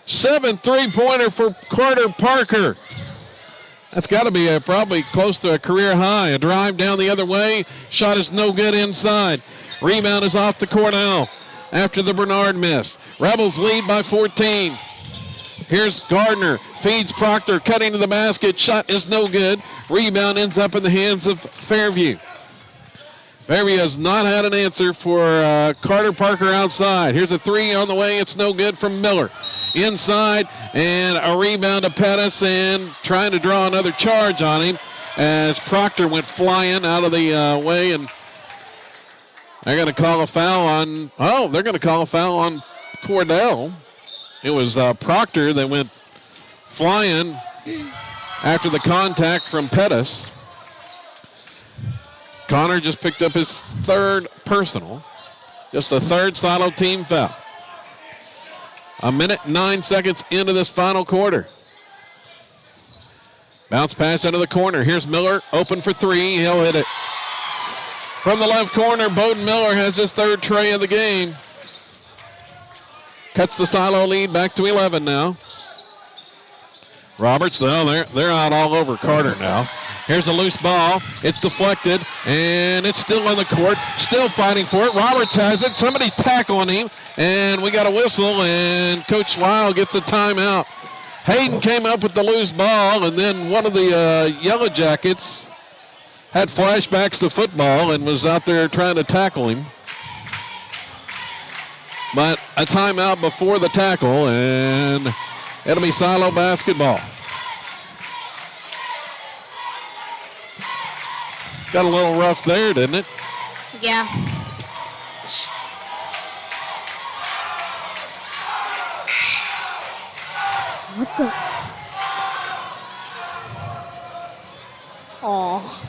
S2: Seventh three-pointer for Carter Parker. That's got to be probably close to a career high. A drive down the other way. Shot is no good inside. Rebound is off to Cornell after the Bernard miss. Rebels lead by 14. Here's Gardner. Feeds Proctor. Cutting to the basket. Shot is no good. Rebound ends up in the hands of Fairview. Fairview has not had an answer for Carter Parker outside. Here's a 3 on the way. It's no good from Miller. Inside, and a rebound to Pettis, and trying to draw another charge on him as Proctor went flying out of the way, and they're going to call a foul on, they're going to call a foul on Cordell. It was Proctor that went flying after the contact from Pettis. Connor just picked up his 3rd personal. Just the 3rd Silo team foul. 1 minute, 9 seconds into this final quarter. Bounce pass into the corner. Here's Miller, open for 3. He'll hit it. From the left corner, Bowden Miller has his 3rd tray of the game. Cuts the Silo lead back to 11 now. Roberts, they're out all over Carter now. Here's a loose ball. It's deflected, and it's still on the court. Still fighting for it. Roberts has it. Somebody's tackling him, and we got a whistle, and Coach Lyle gets a timeout. Hayden came up with the loose ball, and then one of the Yellow Jackets had flashbacks to football and was out there trying to tackle him. But a timeout before the tackle, and it'll be Silo basketball. Got a little rough there, didn't it?
S3: Yeah. What the? Aw.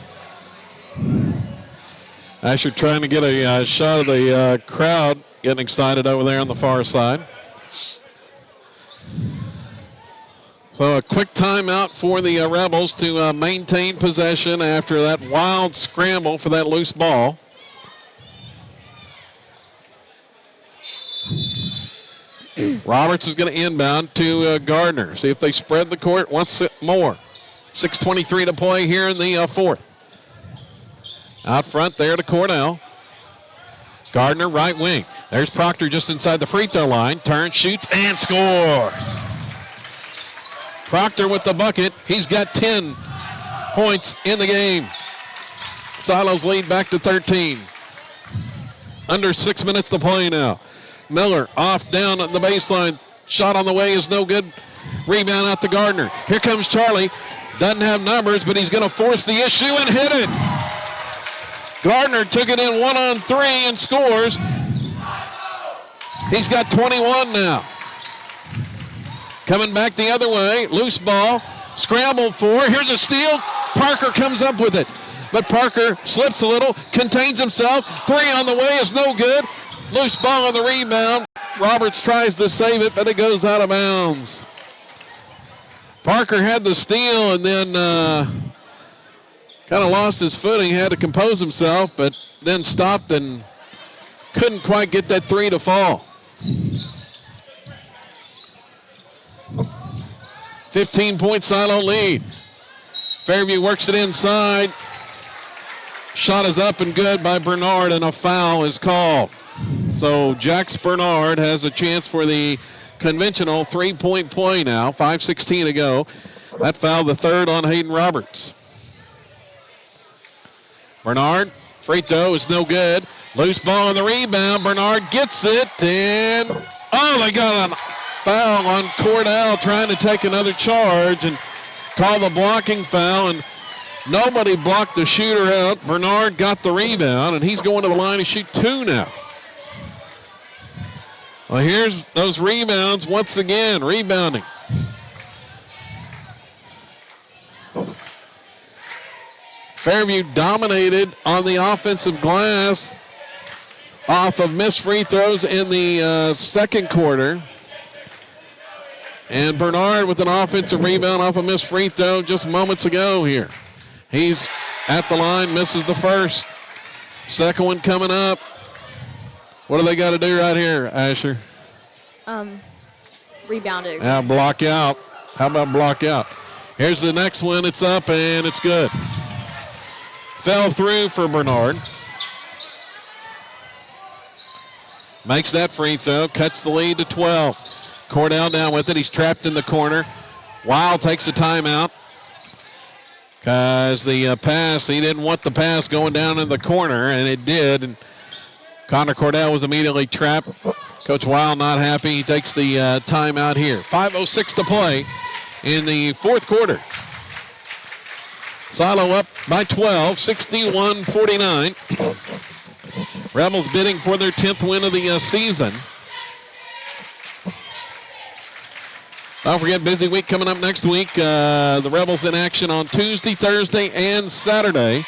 S2: Asher trying to get a shot of the crowd getting excited over there on the far side. So a quick timeout for the Rebels to maintain possession after that wild scramble for that loose ball. Roberts is going to inbound to Gardner. See if they spread the court once more. 6:23 to play here in the fourth. Out front there to Cornell. Gardner, right wing. There's Proctor just inside the free throw line. Turns, shoots, and scores. Proctor with the bucket. He's got 10 points in the game. Silos lead back to 13. Under 6 minutes to play now. Miller off down at the baseline. Shot on the way is no good. Rebound out to Gardner. Here comes Charlie. Doesn't have numbers, but he's going to force the issue and hit it. Gardner took it in 1-on-3 and scores. He's got 21 now. Coming back the other way. Loose ball. Scramble for. Here's a steal. Parker comes up with it. But Parker slips a little. Contains himself. 3 on the way is no good. Loose ball on the rebound. Roberts tries to save it, but it goes out of bounds. Parker had the steal and then kind of lost his footing. Had to compose himself, but then stopped and couldn't quite get that 3 to fall. 15-point Silo lead. Fairview works it inside. Shot is up and good by Bernard, and a foul is called. So Jax Bernard has a chance for the conventional 3-point play now. 5:16 to go. That foul, the third on Hayden Roberts. Bernard, free throw is no good. Loose ball on the rebound. Bernard gets it, and they got a foul on Cordell trying to take another charge and call the blocking foul, and nobody blocked the shooter out. Bernard got the rebound, and he's going to the line to shoot 2 now. Well, here's those rebounds once again, rebounding. Fairview dominated on the offensive glass off of missed free throws in the second quarter. And Bernard with an offensive rebound off a missed free throw just moments ago here. He's at the line, misses the first. Second one coming up. What do they got to do right here, Asher?
S3: Rebounding.
S2: Now block out. How about block out? Here's the next one. It's up and it's good. Fell through for Bernard. Makes that free throw. Cuts the lead to 12. Cordell down with it. He's trapped in the corner. Wild takes a timeout. Because the pass, he didn't want the pass going down in the corner, and it did. And Connor Cordell was immediately trapped. Coach Wild not happy. He takes the timeout here. 5:06 to play in the fourth quarter. Silo up by 12, 61-49. Rebels bidding for their 10th win of the season. Don't forget, busy week coming up next week. The Rebels in action on Tuesday, Thursday, and Saturday.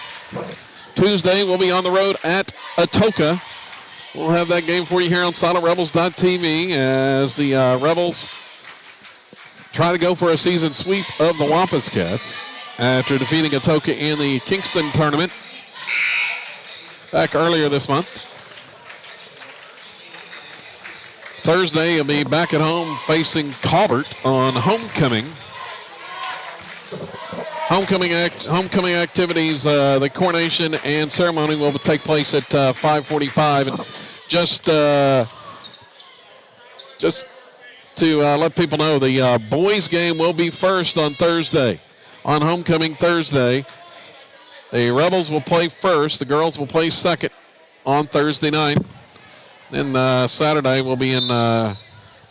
S2: Tuesday, we'll be on the road at Atoka. We'll have that game for you here on SilentRebels.tv as the Rebels try to go for a season sweep of the Wampus Cats after defeating Atoka in the Kingston tournament back earlier this month. Thursday, you'll be back at home facing Colbert on homecoming. Homecoming activities, the coronation and ceremony will take place at 5:45. And just to let people know, the boys game will be first on Thursday. On homecoming Thursday, the Rebels will play first. The girls will play second on Thursday night. Then Saturday we'll be in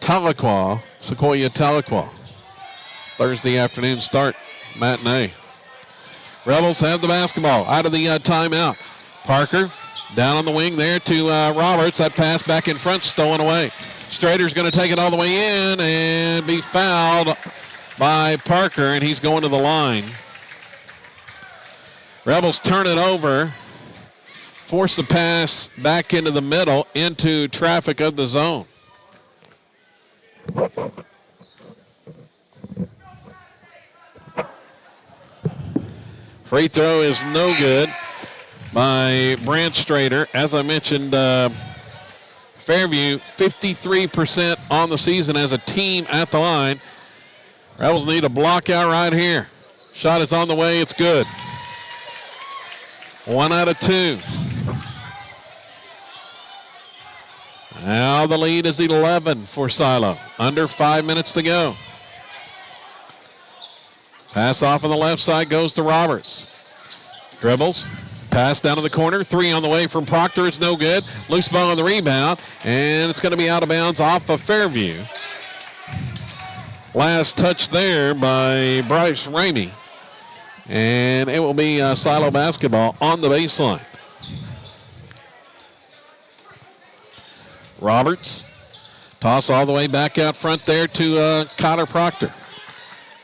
S2: Tahlequah, Sequoia Tahlequah. Thursday afternoon start, matinee. Rebels have the basketball out of the timeout. Parker down on the wing there to Roberts. That pass back in front, stolen away. Strader's going to take it all the way in and be fouled by Parker, and he's going to the line. Rebels turn it over, force the pass back into the middle, into traffic of the zone. Free throw is no good by Brant Strader. As I mentioned, Fairview 53% on the season as a team at the line. Rebels need a block out right here. Shot is on the way. It's good. 1 out of 2. Now the lead is 11 for Silo. Under 5 minutes to go. Pass off on the left side goes to Roberts. Dribbles. Pass down to the corner. 3 on the way from Proctor. It's no good. Loose ball on the rebound. And it's going to be out of bounds off of Fairview. Last touch there by Bryce Ramey. And it will be Silo basketball on the baseline. Roberts. Toss all the way back out front there to Connor Proctor.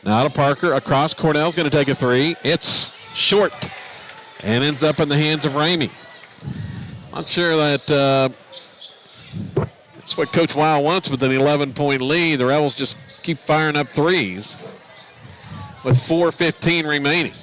S2: Now to Parker. Across. Cornell's going to take a 3. It's short. And ends up in the hands of Ramey. I'm sure that that's what Coach Weil wants with an 11-point lead. The Rebels just keep firing up threes with 4:15 remaining.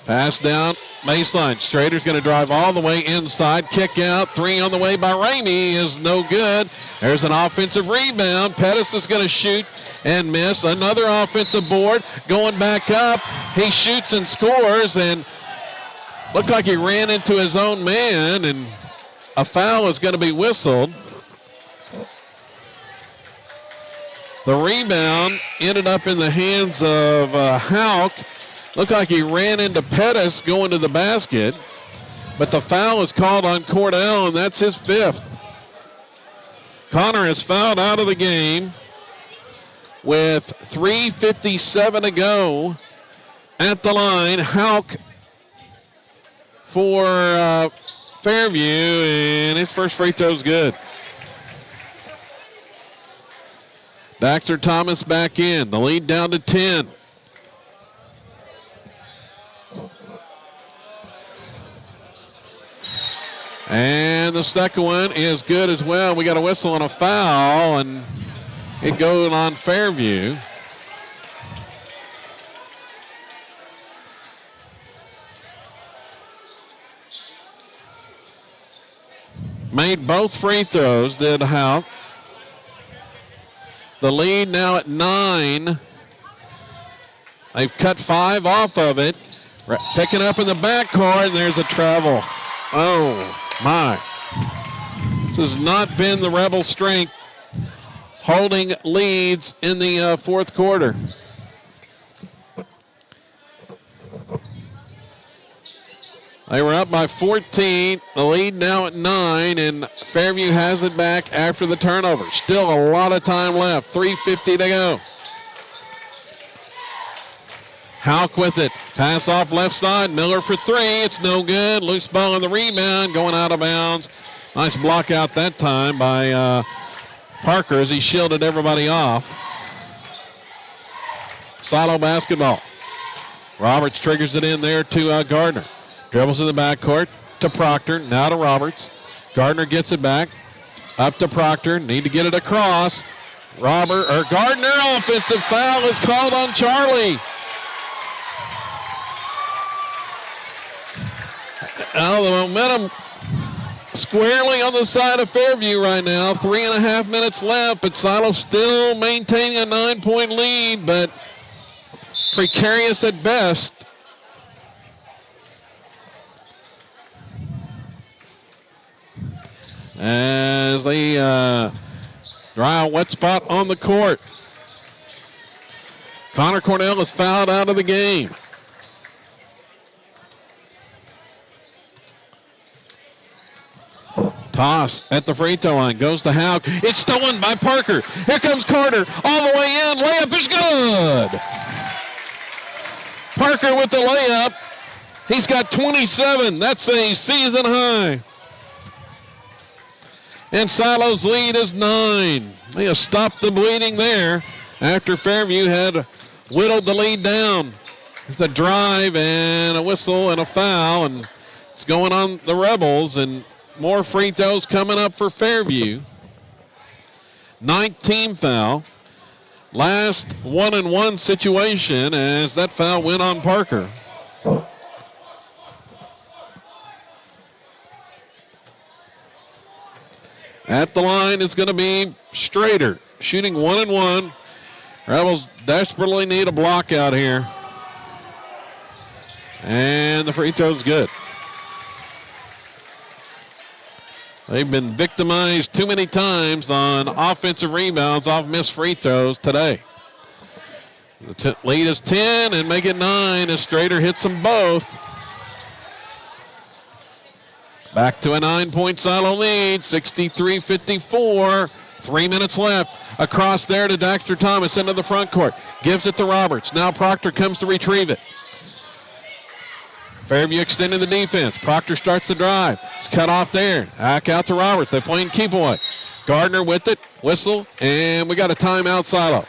S2: Pass down, baseline. Strader's going to drive all the way inside. Kick out, 3 on the way by Ramey is no good. There's an offensive rebound. Pettis is going to shoot and miss. Another offensive board going back up. He shoots and scores, and looked like he ran into his own man, and a foul is going to be whistled. The rebound ended up in the hands of Hauk. Looked like he ran into Pettis going to the basket, but the foul is called on Cordell, and that's his 5th. Connor is fouled out of the game with 3:57 to go at the line. Hauk for Fairview, and his first free throw is good. Baxter Thomas back in. The lead down to 10. And the second one is good as well. We got a whistle and a foul, and it goes on Fairview. Made both free throws, did Hauk. The lead now at 9. They've cut 5 off of it. Picking up in the backcourt, and there's a travel. Oh, my. This has not been the Rebel strength holding leads in the fourth quarter. They were up by 14. The lead now at 9, and Fairview has it back after the turnover. Still a lot of time left. 3:50 to go. Hauk with it. Pass off left side. Miller for 3. It's no good. Loose ball on the rebound. Going out of bounds. Nice block out that time by Parker as he shielded everybody off. Silo basketball. Roberts triggers it in there to Gardner. Dribbles in the backcourt to Proctor. Now to Roberts. Gardner gets it back. Up to Proctor. Need to get it across. Gardner, offensive foul is called on Charlie. Now the momentum squarely on the side of Fairview right now. 3.5 minutes left, but Silo still maintaining a 9-point lead, but precarious at best. As they dry a wet spot on the court. Connor Cornell is fouled out of the game. Toss at the free throw line. Goes to Hauk. It's stolen by Parker. Here comes Carter. All the way in. Layup is good. Parker with the layup. He's got 27. That's a season high. And Silo's lead is 9. They have stopped the bleeding there after Fairview had whittled the lead down. There's a drive and a whistle and a foul, and it's going on the Rebels, and more free throws coming up for Fairview. 19th foul. Last 1-and-1 situation as that foul went on Parker. At the line is going to be Strader, shooting 1-and-1. Rebels desperately need a block out here. And the free throw's good. They've been victimized too many times on offensive rebounds off missed free throws today. The lead is 10 and make it 9 as Strader hits them both. Back to a 9-point Silo lead, 63-54. 3 minutes left. Across there to Daxter Thomas into the front court. Gives it to Roberts. Now Proctor comes to retrieve it. Fairview extending the defense. Proctor starts the drive. It's cut off there. Back out to Roberts. They're playing keep away. Gardner with it. Whistle. And we got a timeout, Silo.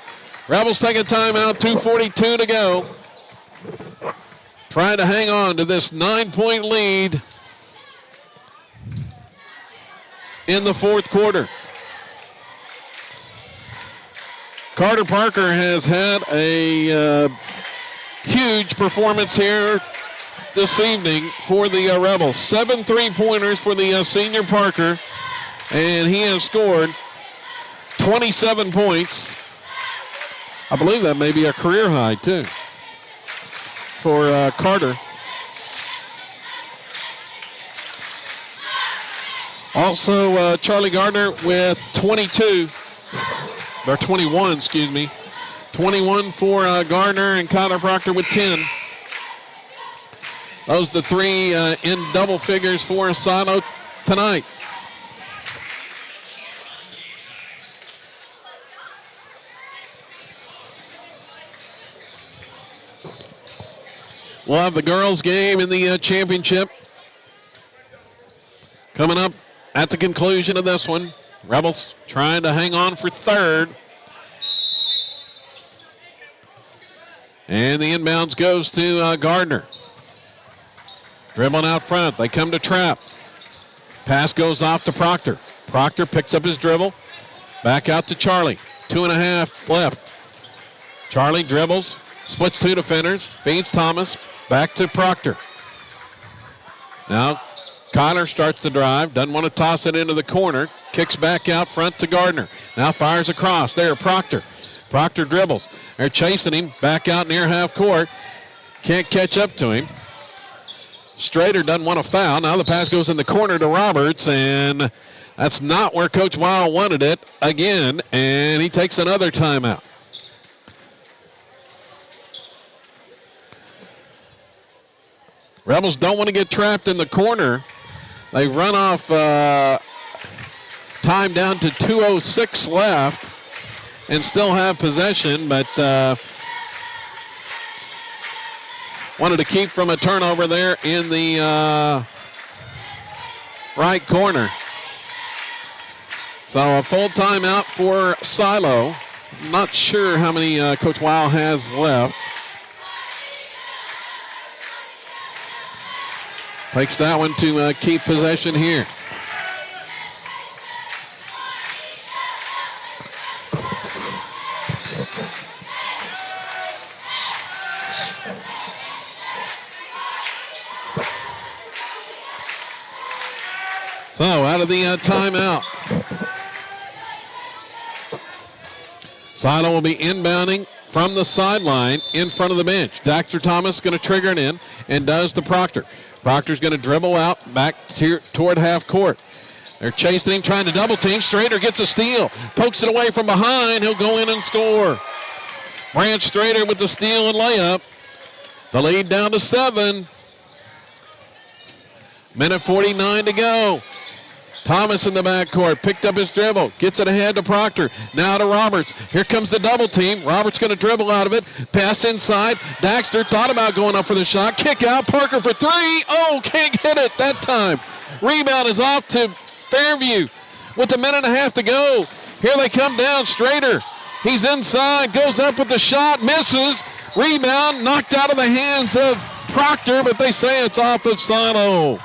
S2: Rebels take a timeout. 2:42 to go. Trying to hang on to this 9-point lead in the fourth quarter. Carter Parker has had a huge performance here this evening for the Rebels. 7 3-pointers for the senior Parker, and he has scored 27 points. I believe that may be a career high, too, for Carter. Also, Charlie Gardner with 21, 21 for Gardner, and Connor Proctor with 10. Those the three in double figures for Silo tonight. We'll have the girls' game in the championship coming up at the conclusion of this one. Rebels trying to hang on for third. And the inbounds goes to Gardner. Dribbling out front. They come to trap. Pass goes off to Proctor. Proctor picks up his dribble. Back out to Charlie. 2.5 left. Charlie dribbles. Splits 2 defenders. Feeds Thomas. Back to Proctor. Now Connor starts the drive. Doesn't want to toss it into the corner. Kicks back out front to Gardner. Now fires across. There, Proctor. Proctor dribbles. They're chasing him. Back out near half court. Can't catch up to him. Strader doesn't want to foul. Now the pass goes in the corner to Roberts, and that's not where Coach Weil wanted it again, and he takes another timeout. Rebels don't want to get trapped in the corner. They run off time down to 2:06 left and still have possession, but wanted to keep from a turnover there in the right corner. So a full timeout for Silo. I'm not sure how many Coach Weil has left. Takes that one to keep possession here. So out of the timeout. Silo will be inbounding from the sideline in front of the bench. Daxter Thomas going to trigger it in and does to Proctor. Proctor's going to dribble out back toward half court. They're chasing him, trying to double team. Strader gets a steal. Pokes it away from behind. He'll go in and score. Branch Strader with the steal and layup. The lead down to 7. Minute 49 to go. Thomas in the backcourt, picked up his dribble, gets it ahead to Proctor, now to Roberts. Here comes the double team. Roberts going to dribble out of it, pass inside. Daxter thought about going up for the shot, kick out, Parker for 3. Oh, can't hit it that time. Rebound is off to Fairview. with a minute and a half to go. Here they come down. Strader, he's inside, goes up with the shot, misses. Rebound knocked out of the hands of Proctor, but they say it's off of Silo.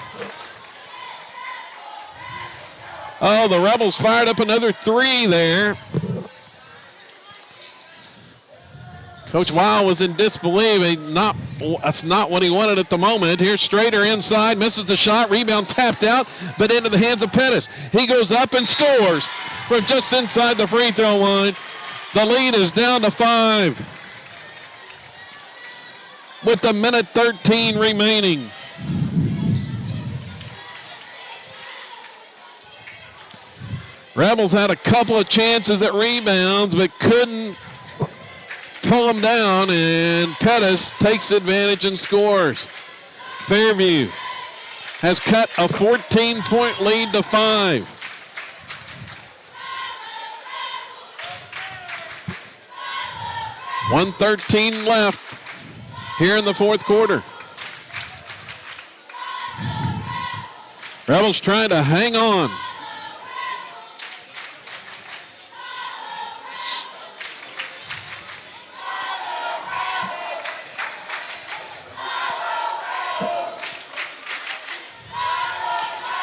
S2: Oh, the Rebels fired up another three there. Coach Weil was in disbelief. That's not what he wanted at the moment. Here's Strader inside, misses the shot. Rebound tapped out, but into the hands of Pettis. He goes up and scores from just inside the free throw line. The lead is down to 5 with a minute 13 remaining. Rebels had a couple of chances at rebounds, but couldn't pull them down, and Pettis takes advantage and scores. Fairview has cut a 14-point lead to 5. .113 left here in the fourth quarter. Rebels trying to hang on.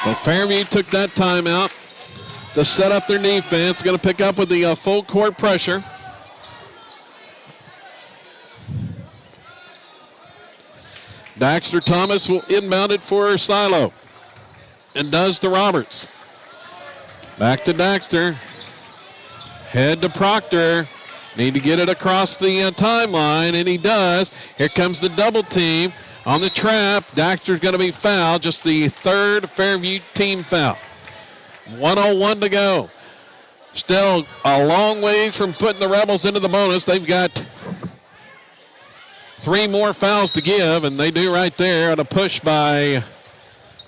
S2: So Fairview took that timeout to set up their defense. Going to pick up with the full court pressure. Daxter Thomas will inbound it for Silo, and does to Roberts. Back to Daxter. Head to Proctor. Need to get it across the timeline, and he does. Here comes the double team on the trap. Daxter's going to be fouled, just the third Fairview team foul. 1:01 to go. Still a long ways from putting the Rebels into the bonus. They've got 3 more fouls to give, and they do right there on a push by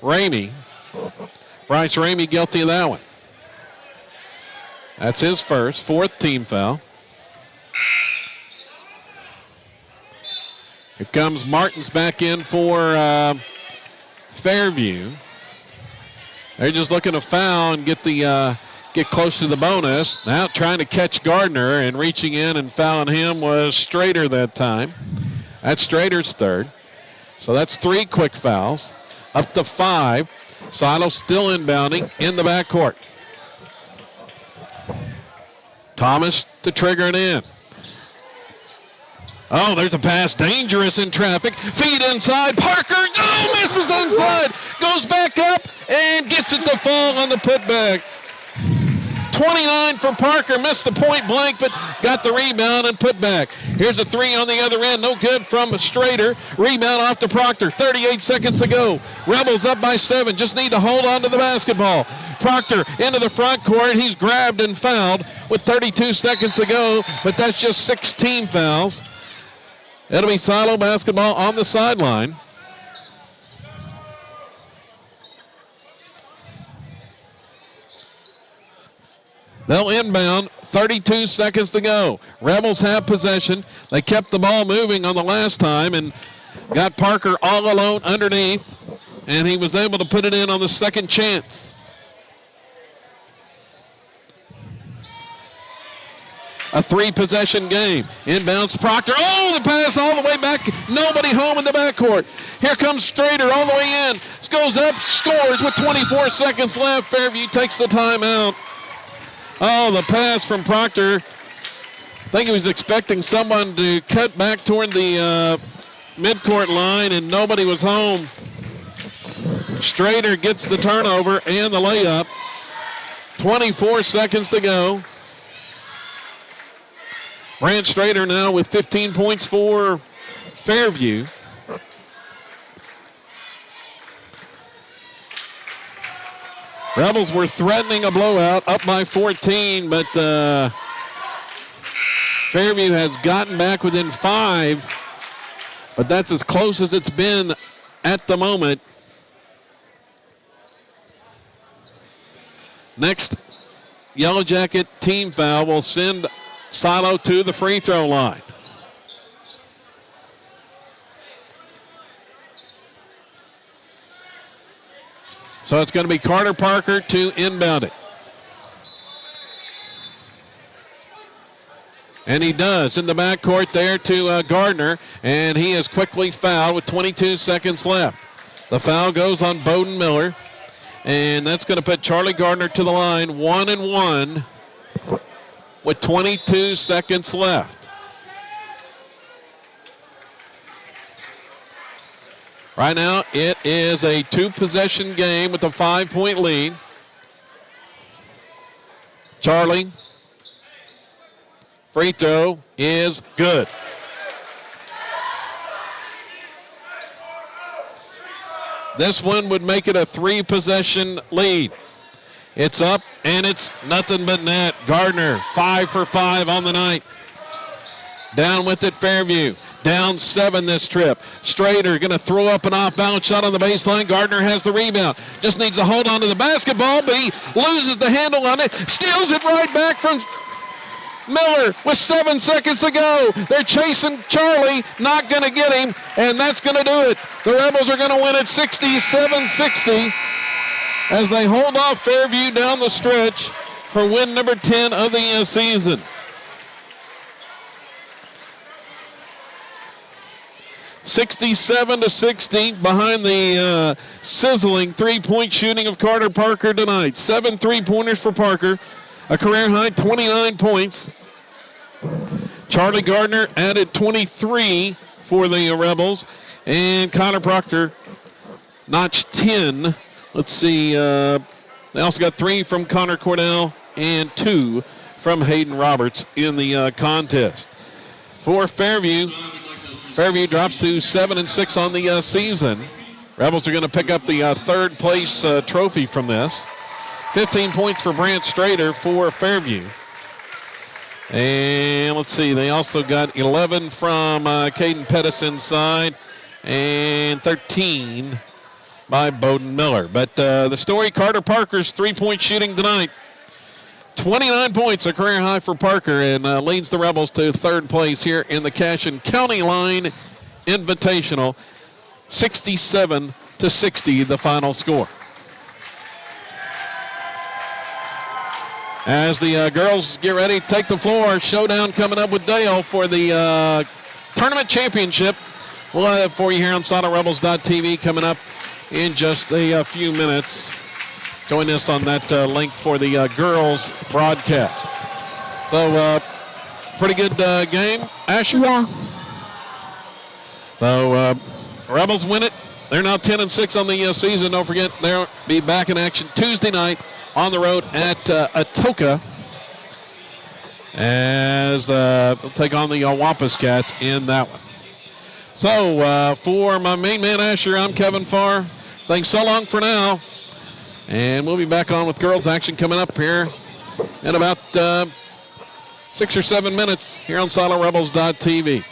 S2: Ramey. Bryce Ramey guilty of that one. That's his first, 4th team foul. Here comes Martins back in for Fairview. They're just looking to foul and get close to the bonus. Now trying to catch Gardner, and reaching in and fouling him was Strader that time. That's Strader's third. So that's 3 quick fouls. Up to 5. Silo still inbounding in the backcourt. Thomas to trigger it in. Oh, there's a pass. Dangerous in traffic. Feed inside. Parker. Oh, misses inside. Goes back up and gets it to fall on the putback. 29 for Parker. Missed the point blank, but got the rebound and put back. Here's a 3 on the other end. No good from Strader. Rebound off to Proctor. 38 seconds to go. Rebels up by 7. Just need to hold on to the basketball. Proctor into the front court. He's grabbed and fouled with 32 seconds to go, but that's just 16 fouls. It'll be Silo basketball on the sideline. They'll inbound, 32 seconds to go. Rebels have possession. They kept the ball moving on the last time and got Parker all alone underneath, and he was able to put it in on the second chance. A 3-possession game. Inbounds Proctor. Oh, the pass all the way back. Nobody home in the backcourt. Here comes Strader all the way in. Goes up, scores with 24 seconds left. Fairview takes the timeout. Oh, the pass from Proctor. I think he was expecting someone to cut back toward the midcourt line, and nobody was home. Strader gets the turnover and the layup. 24 seconds to go. Brant Strader now with 15 points for Fairview. Rebels were threatening a blowout, up by 14, but Fairview has gotten back within 5, but that's as close as it's been at the moment. Next Yellow Jacket team foul will send Silo to the free throw line. So it's going to be Carter Parker to inbound it. And he does in the backcourt there to Gardner, and he is quickly fouled with 22 seconds left. The foul goes on Bowden Miller, and that's going to put Charlie Gardner to the line 1-1 with 22 seconds left. Right now, it is a 2-possession game with a 5-point lead. Charlie, free throw is good. This one would make it a 3-possession lead. It's up, and it's nothing but net. Gardner, 5 for 5 on the night. Down with it, Fairview. Down 7 this trip. Strader going to throw up an off-balance shot on the baseline. Gardner has the rebound. Just needs to hold on to the basketball, but he loses the handle on it. Steals it right back from Miller with 7 seconds to go. They're chasing Charlie. Not going to get him, and that's going to do it. The Rebels are going to win it 67-60 as they hold off Fairview down the stretch for win number 10 of the season. 67-60 behind the sizzling 3-point shooting of Carter Parker tonight. 7 3-pointers for Parker, a career high 29 points. Charlie Gardner added 23 for the Rebels, and Connor Proctor notched 10. Let's see, they also got 3 from Connor Cordell and 2 from Hayden Roberts in the contest. For Fairview drops to 7-6 on the season. Rebels are going to pick up the third place trophy from this. 15 points for Brant Strader for Fairview. And let's see, they also got 11 from Caden Pettis inside and 13 by Bowden Miller. But the story, Carter Parker's 3-point shooting tonight. 29 points, a career high for Parker, and leads the Rebels to third place here in the Cashin County Line Invitational. 67-60, the final score. As the girls get ready to take the floor, showdown coming up with Dale for the tournament championship. We'll have it for you here on SolidRebels.tv coming up in just a few minutes. Join us on that link for the girls broadcast. So, pretty good game, Asher?
S3: Yeah.
S2: So, Rebels win it. They're now 10-6 on the season. Don't forget, they'll be back in action Tuesday night on the road at Atoka as they'll take on the Wampus Cats in that one. So, for my main man, Asher, I'm Kevin Farr. Thanks so long for now. And we'll be back on with girls action coming up here in about 6 or 7 minutes here on SolidRebels.tv.